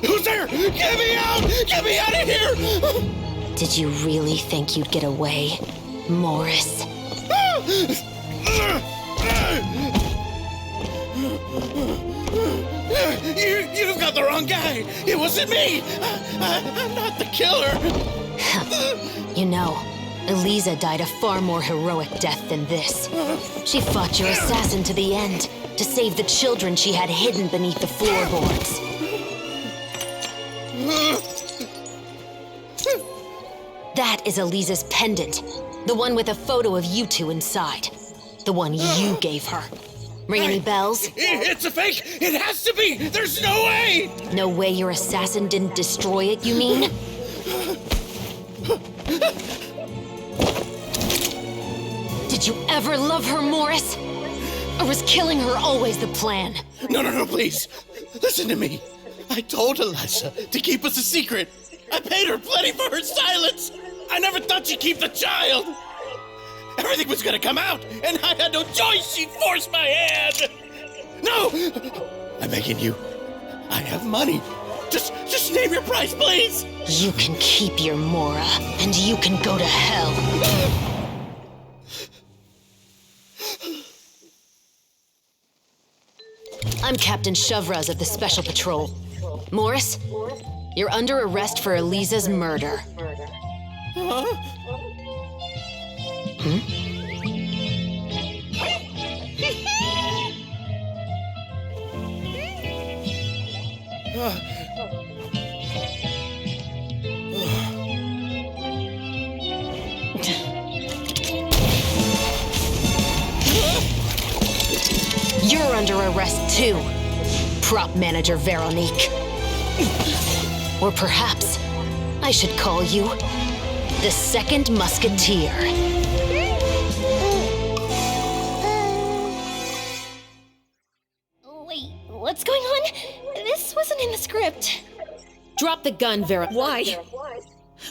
Who's there? Get me out! Get me out of here! Did you really think you'd get away, Morris? You've got the wrong guy! It wasn't me! I'm not the killer! You know, Eliza died a far more heroic death than this. She fought your assassin to the end, to save the children she had hidden beneath the floorboards. That is Eliza's pendant, the one with a photo of you two inside. The one you gave her. Ring any bells? It's a fake! It has to be! There's no way! No way your assassin didn't destroy it, you mean? Did you ever love her, Morris? Or was killing her always the plan? No, please. Listen to me. I told Eliza to keep us a secret. I paid her plenty for her silence. I never thought she'd keep the child. Everything was gonna come out, and I had no choice. She forced my hand. No! I'm begging you. I have money. Just name your price, please. You can keep your Mora, and you can go to hell. I'm Captain Shovraz of the Special Patrol. Morris, you're under arrest for Eliza's murder. Huh? You're under arrest too, Prop Manager Veronique. Or perhaps I should call you the Second Musketeer. Wait, what's going on? This wasn't in the script. Drop the gun, Why?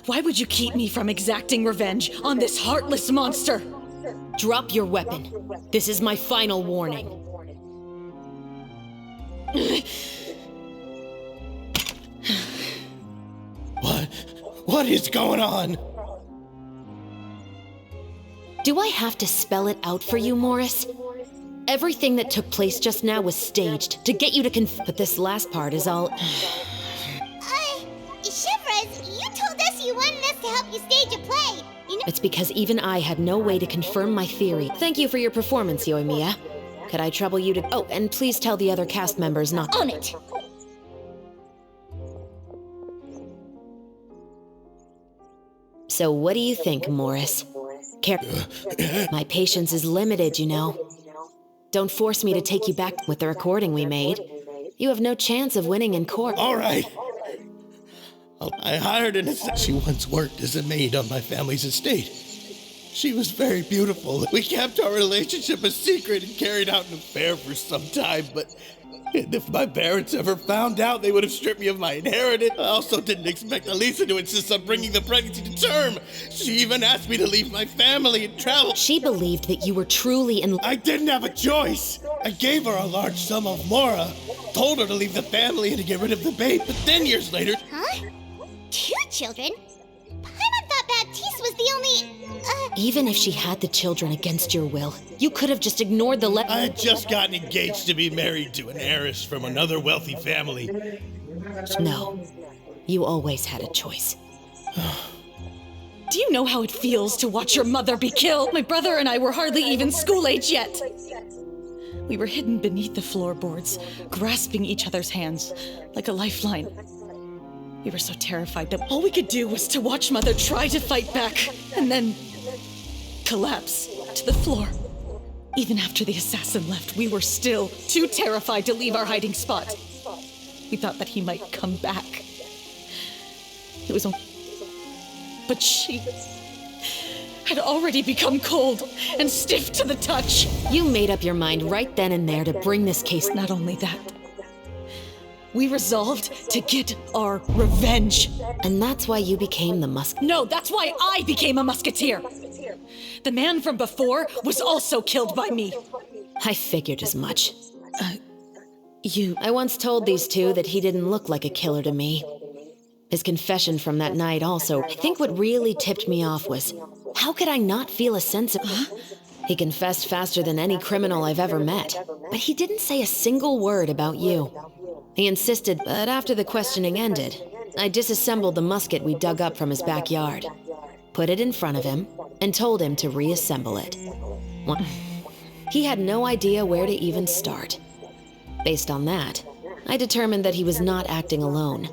Why would you keep me from exacting revenge on this heartless monster? Drop your weapon. This is my final warning. What is going on? Do I have to spell it out for you, Morris? Everything that took place just now was staged to get you to but this last part is all... Shivers, you told us you wanted us to help you stage a play. You know... It's because even I had no way to confirm my theory. Thank you for your performance, Yoimiya. Could I trouble you to... Oh, and please tell the other cast members not... On it! So what do you think, Morris? My patience is limited, you know. Don't force me to take you back with the recording we made. You have no chance of winning in court. All right. I hired an assistant. She once worked as a maid on my family's estate. She was very beautiful. We kept our relationship a secret and carried out an affair for some time, but if my parents ever found out, they would have stripped me of my inheritance. I also didn't expect Elisa to insist on bringing the pregnancy to term. She even asked me to leave my family and travel. She believed that you were truly in... I didn't have a choice. I gave her a large sum of Mora, told her to leave the family and to get rid of the babe, but then years later... Huh? 2 children? Paimon thought back Baptiste was the only... Even if she had the children against your will, you could have just ignored the I had just gotten engaged to be married to an heiress from another wealthy family. No. You always had a choice. Do you know how it feels to watch your mother be killed? My brother and I were hardly even school age yet. We were hidden beneath the floorboards, grasping each other's hands like a lifeline. We were so terrified that all we could do was to watch Mother try to fight back, and then collapse to the floor. Even after the assassin left, we were still too terrified to leave our hiding spot. We thought that he might come back. It was only... But she had already become cold and stiff to the touch. You made up your mind right then and there to bring this case. Not only that, we resolved to get our revenge. And that's why you became the No, that's why I became a musketeer. The man from before was also killed by me. I figured as much. I once told these two that he didn't look like a killer to me. His confession from that night also. I think what really tipped me off was, how could I not feel a sense of... He confessed faster than any criminal I've ever met, but he didn't say a single word about you. He insisted, but after the questioning ended, I disassembled the musket we dug up from his backyard, put it in front of him, and told him to reassemble it. He had no idea where to even start. Based on that, I determined that he was not acting alone.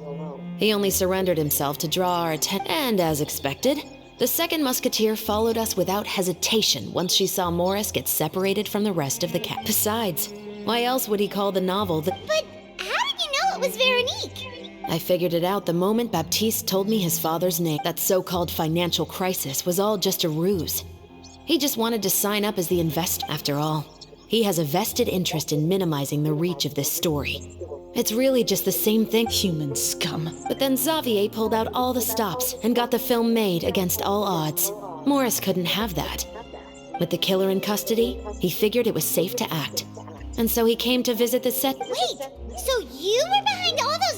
He only surrendered himself to draw our attention, and as expected, the second musketeer followed us without hesitation once she saw Morris get separated from the rest of the cast. Besides, why else would he call the novel the... But how did you know it was Veronique? I figured it out the moment Baptiste told me his father's name. That so-called financial crisis was all just a ruse. He just wanted to sign up as the investor. After all, he has a vested interest in minimizing the reach of this story. It's really just the same thing. Human scum. But then Xavier pulled out all the stops and got the film made against all odds. Morris couldn't have that. With the killer in custody, he figured it was safe to act. And so he came to visit the set. Wait, so you were behind all those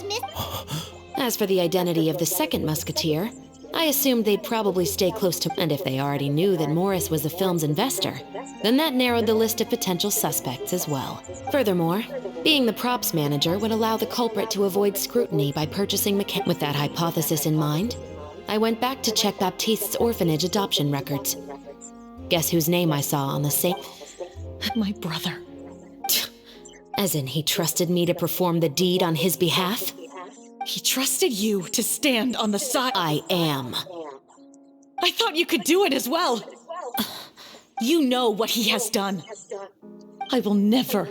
As for the identity of the second musketeer, I assumed they'd probably stay close to... And if they already knew that Morris was the film's investor, then that narrowed the list of potential suspects as well. Furthermore, being the props manager would allow the culprit to avoid scrutiny by purchasing With that hypothesis in mind, I went back to check Baptiste's orphanage adoption records. Guess whose name I saw on the same... My brother. As in, he trusted me to perform the deed on his behalf? He trusted you to stand on the side... I am. I thought you could do it as well. You know what he has done. I will never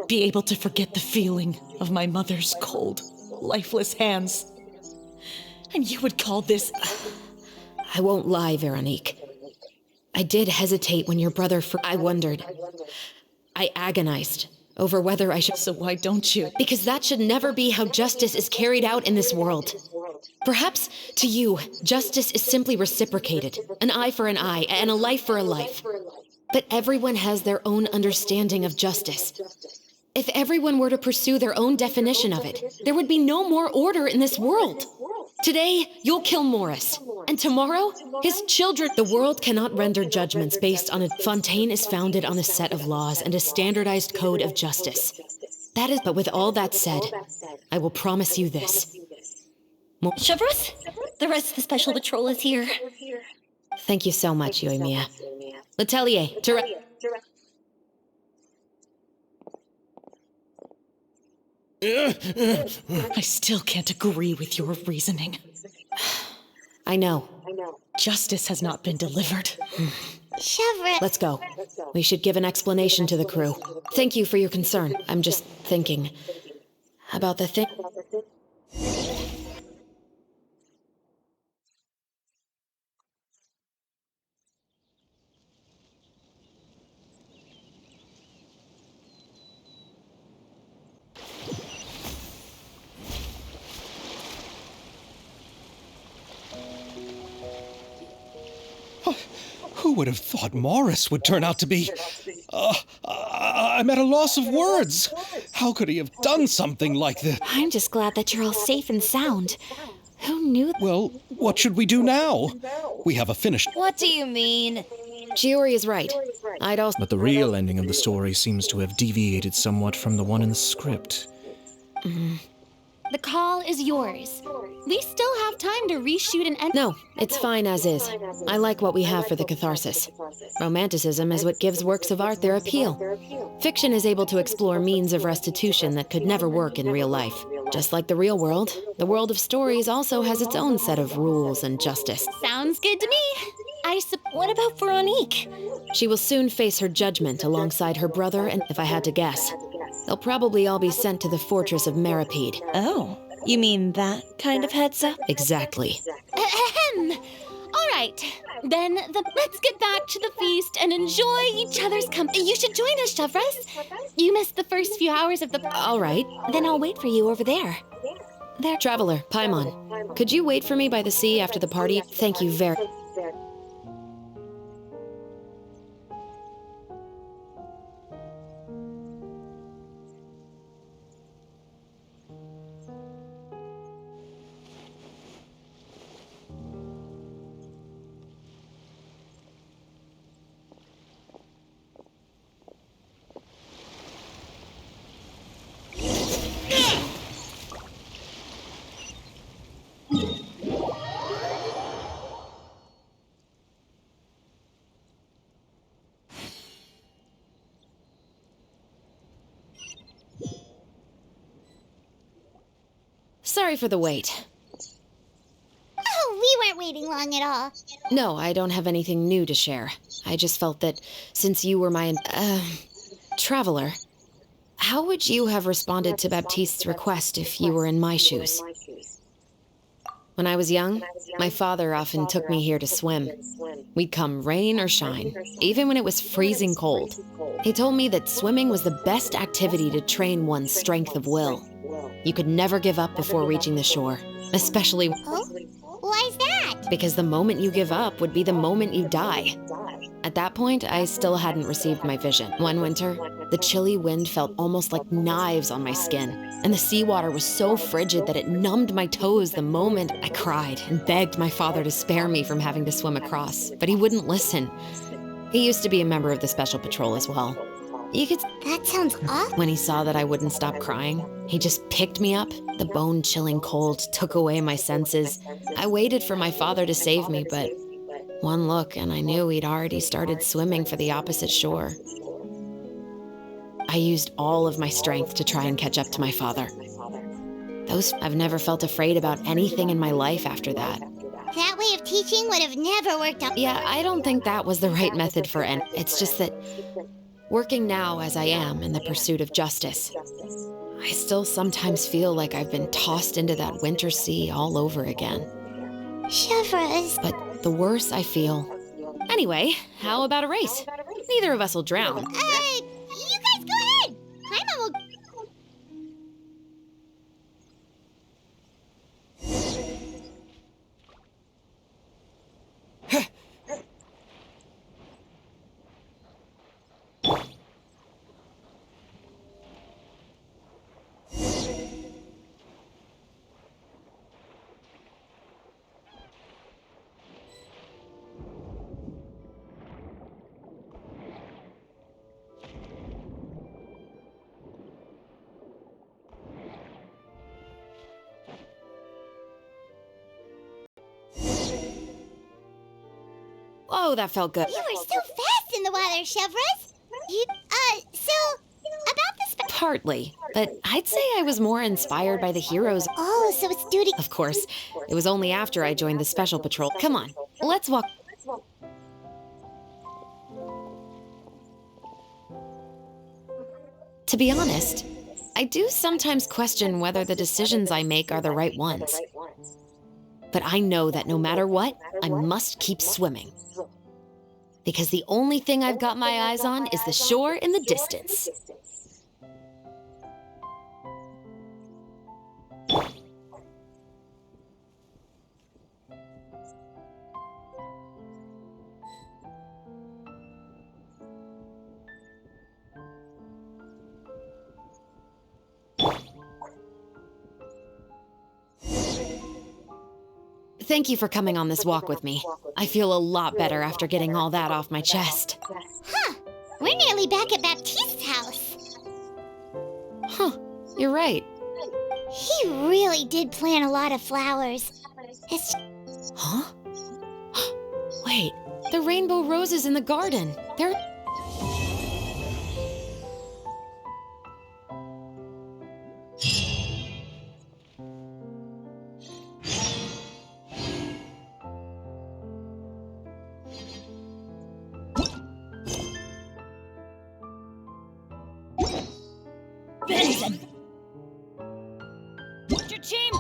be able to forget the feeling of my mother's cold, lifeless hands. And you would call this... I won't lie, Veronique. I did hesitate when your brother... I wondered. I agonized over whether I should... So why don't you? Because that should never be how justice is carried out in this world. Perhaps, to you, justice is simply reciprocated. An eye for an eye, and a life for a life. But everyone has their own understanding of justice. If everyone were to pursue their own definition of it, there would be no more order in this world. Today, you'll kill Morris. And tomorrow, his children... The world cannot render judgments based on a... Fontaine is founded on a set of laws and a standardized code of justice. That is... But with all that said, I will promise you this. Chevros, the rest of the Special Patrol is here. Thank you so much, Yoimiya. Letelier, to... I still can't agree with your reasoning. I know. Justice has not been delivered. Chevron. Let's go. We should give an explanation to the crew. Thank you for your concern. I'm just thinking about the thing. Who would have thought Morris would turn out to be... I'm at a loss of words. How could he have done something like this? I'm just glad that you're all safe and sound. Who knew? Well, what should we do now? We have a finished. What do you mean? Shiori is right. I'd also. But the real ending of the story seems to have deviated somewhat from the one in the script. The call is yours. We still have time to reshoot and end. No, it's fine as is. I like what we have for the catharsis. Romanticism is what gives works of art their appeal. Fiction is able to explore means of restitution that could never work in real life. Just like the real world, the world of stories also has its own set of rules and justice. Sounds good to me. What about Veronique? She will soon face her judgment alongside her brother, and if I had to guess, they'll probably all be sent to the fortress of Meripede. Oh, you mean that kind of heads up? Exactly. Ahem. All right. Then let's get back to the feast and enjoy each other's company. You should join us, Chevres. You missed the first few hours of the... All right. Then I'll wait for you over there. There. Traveler, Paimon, could you wait for me by the sea after the party? Thank you very... Sorry for the wait. Oh, we weren't waiting long at all. No, I don't have anything new to share. I just felt that since you were my, traveler, how would you have responded to Baptiste's request if you were in my shoes? When I was young, my father often took me here to swim. We'd come rain or shine, even when it was freezing cold. He told me that swimming was the best activity to train one's strength of will. You could never give up before reaching the shore, especially... Oh? Why is that? Because the moment you give up would be the moment you die. At that point, I still hadn't received my vision. One winter, the chilly wind felt almost like knives on my skin, and the seawater was so frigid that it numbed my toes the moment I cried and begged my father to spare me from having to swim across, but he wouldn't listen. He used to be a member of the Special Patrol as well. You could... That sounds awful. When he saw that I wouldn't stop crying, he just picked me up. The bone-chilling cold took away my senses. I waited for my father to save me, but one look and I knew he'd already started swimming for the opposite shore. I used all of my strength to try and catch up to my father. I've never felt afraid about anything in my life after that. That way of teaching would have never worked out. Yeah, I don't think that was the right method for it. It's just that working now as I am in the pursuit of justice, I still sometimes feel like I've been tossed into that winter sea all over again. Chevres. But the worse I feel. Anyway, how about a race? Neither of us will drown. You guys go ahead. Paimon will... Oh, that felt good. You were so fast in the water, Chevres. So, about this... Partly, but I'd say I was more inspired by the heroes. Oh, so it's duty... Of course, it was only after I joined the Special Patrol. Come on, let's walk. To be honest, I do sometimes question whether the decisions I make are the right ones. But I know that no matter what, I must keep swimming. Because the only thing I've got my eyes on is the shore in the distance. Thank you for coming on this walk with me. I feel a lot better after getting all that off my chest. Huh. We're nearly back at Baptiste's house. Huh, you're right. He really did plant a lot of flowers. It's... Huh? Wait, the rainbow roses in the garden. They're... Benson! Your team!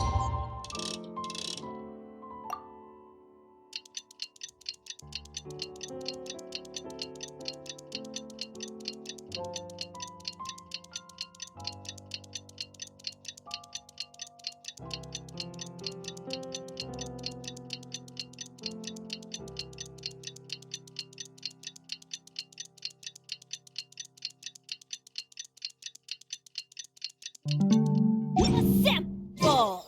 Assemble!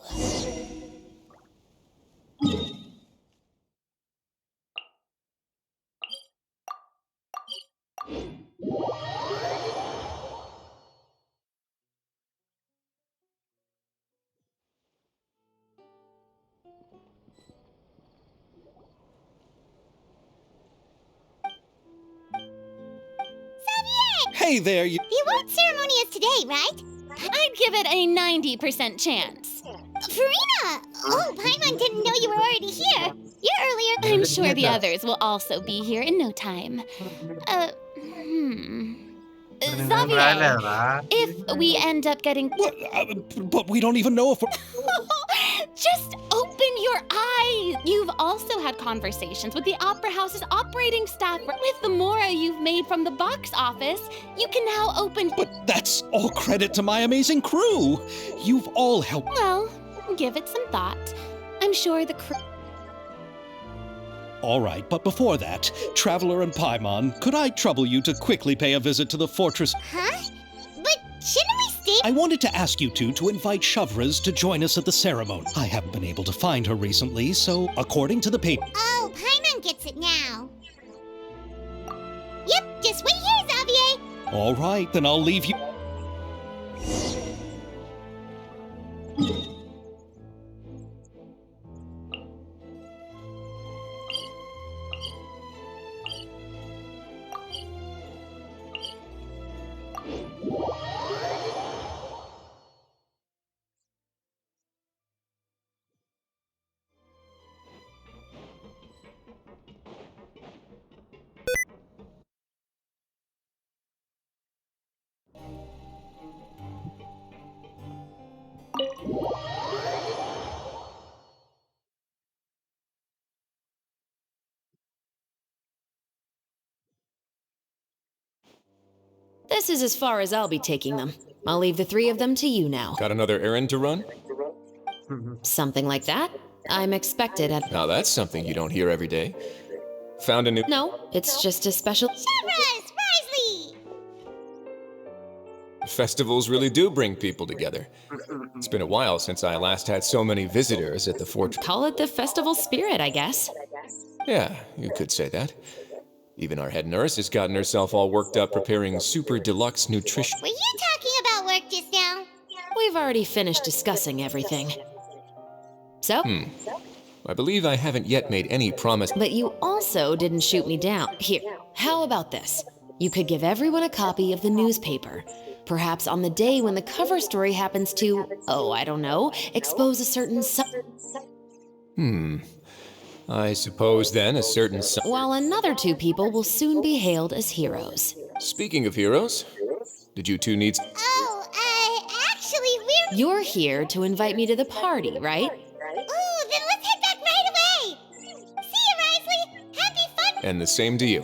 Hey there, you. You weren't ceremonious today, right? I'd give it a 90% chance. Farina! Oh, Paimon didn't know you were already here. You're earlier. I'm sure the others will also be here in no time. Xavier, if we end up getting... But we don't even know if we're... Just open your eyes! You've also had conversations with the Opera House's operating staff. With the mora you've made from the box office, you can now open... But that's all credit to my amazing crew. You've all helped... Well, give it some thought. I'm sure the crew... All right, but before that, Traveler and Paimon, could I trouble you to quickly pay a visit to the fortress? Huh? But shouldn't we stay? I wanted to ask you two to invite Shavraz to join us at the ceremony. I haven't been able to find her recently, so according to the paper... Oh, Paimon gets it now. Yep, just wait here, Xavier. All right, then I'll leave you... This is as far as I'll be taking them. I'll leave the three of them to you now. Got another errand to run? Something like that. I'm expected at... Now that's something you don't hear every day. Found a new... No, it's just a special... Shavraz! Risley! Festivals really do bring people together. It's been a while since I last had so many visitors at the fortress. Call it the festival spirit, I guess. Yeah, you could say that. Even our head nurse has gotten herself all worked up preparing super deluxe nutrition. Were you talking about work just now? We've already finished discussing everything. So? I believe I haven't yet made any promise. But you also didn't shoot me down. Here, how about this? You could give everyone a copy of the newspaper. Perhaps on the day when the cover story happens to, oh, I don't know, expose a certain... I suppose then a certain... While another two people will soon be hailed as heroes. Speaking of heroes, did you two need... Actually, we're... You're here to invite me to the party, right? Ooh, then let's head back right away! See you, Risley! Happy fun! And the same to you.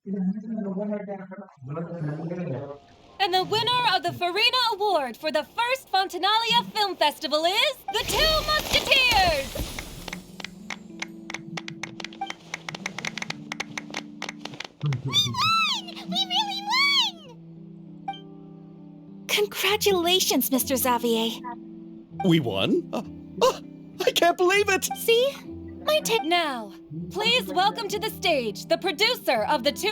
And the winner of the Farina Award for the first Fontanalia Film Festival is the Two Musketeers! We really won! Congratulations, Mr. Xavier. We won? I can't believe it! See? My take now. Please welcome to the stage the producer of the two.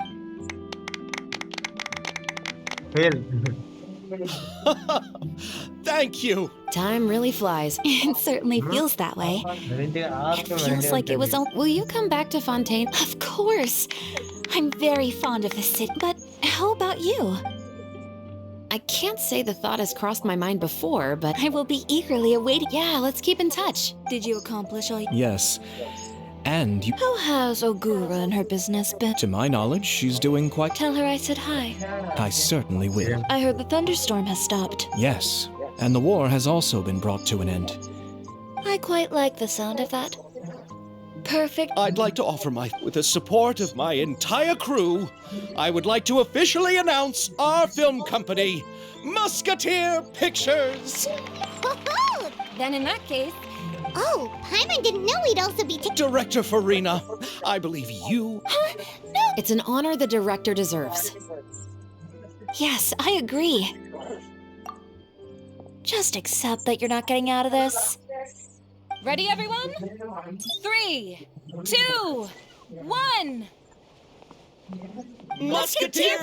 Thank you. Time really flies. It certainly feels that way. It feels like it was all. Will you come back to Fontaine? Of course. I'm very fond of the city, but how about you? I can't say the thought has crossed my mind before, but I will be eagerly awaiting. yeah, let's keep in touch. Did you accomplish all you... Yes. And you. How has Ogura and her business been? To my knowledge, she's doing quite. Tell her I said hi. I certainly will. I heard the thunderstorm has stopped. Yes. And the war has also been brought to an end. I quite like the sound of that. Perfect. I'd like to offer with the support of my entire crew, I would like to officially announce our film company, Musketeer Pictures. Then in that case... Oh, Paimon didn't know we'd also be Director Farina, I believe you... No! It's an honor the director deserves. Yes, I agree. Just accept that you're not getting out of this. Ready, everyone? 3, 2, 1. Musketeer!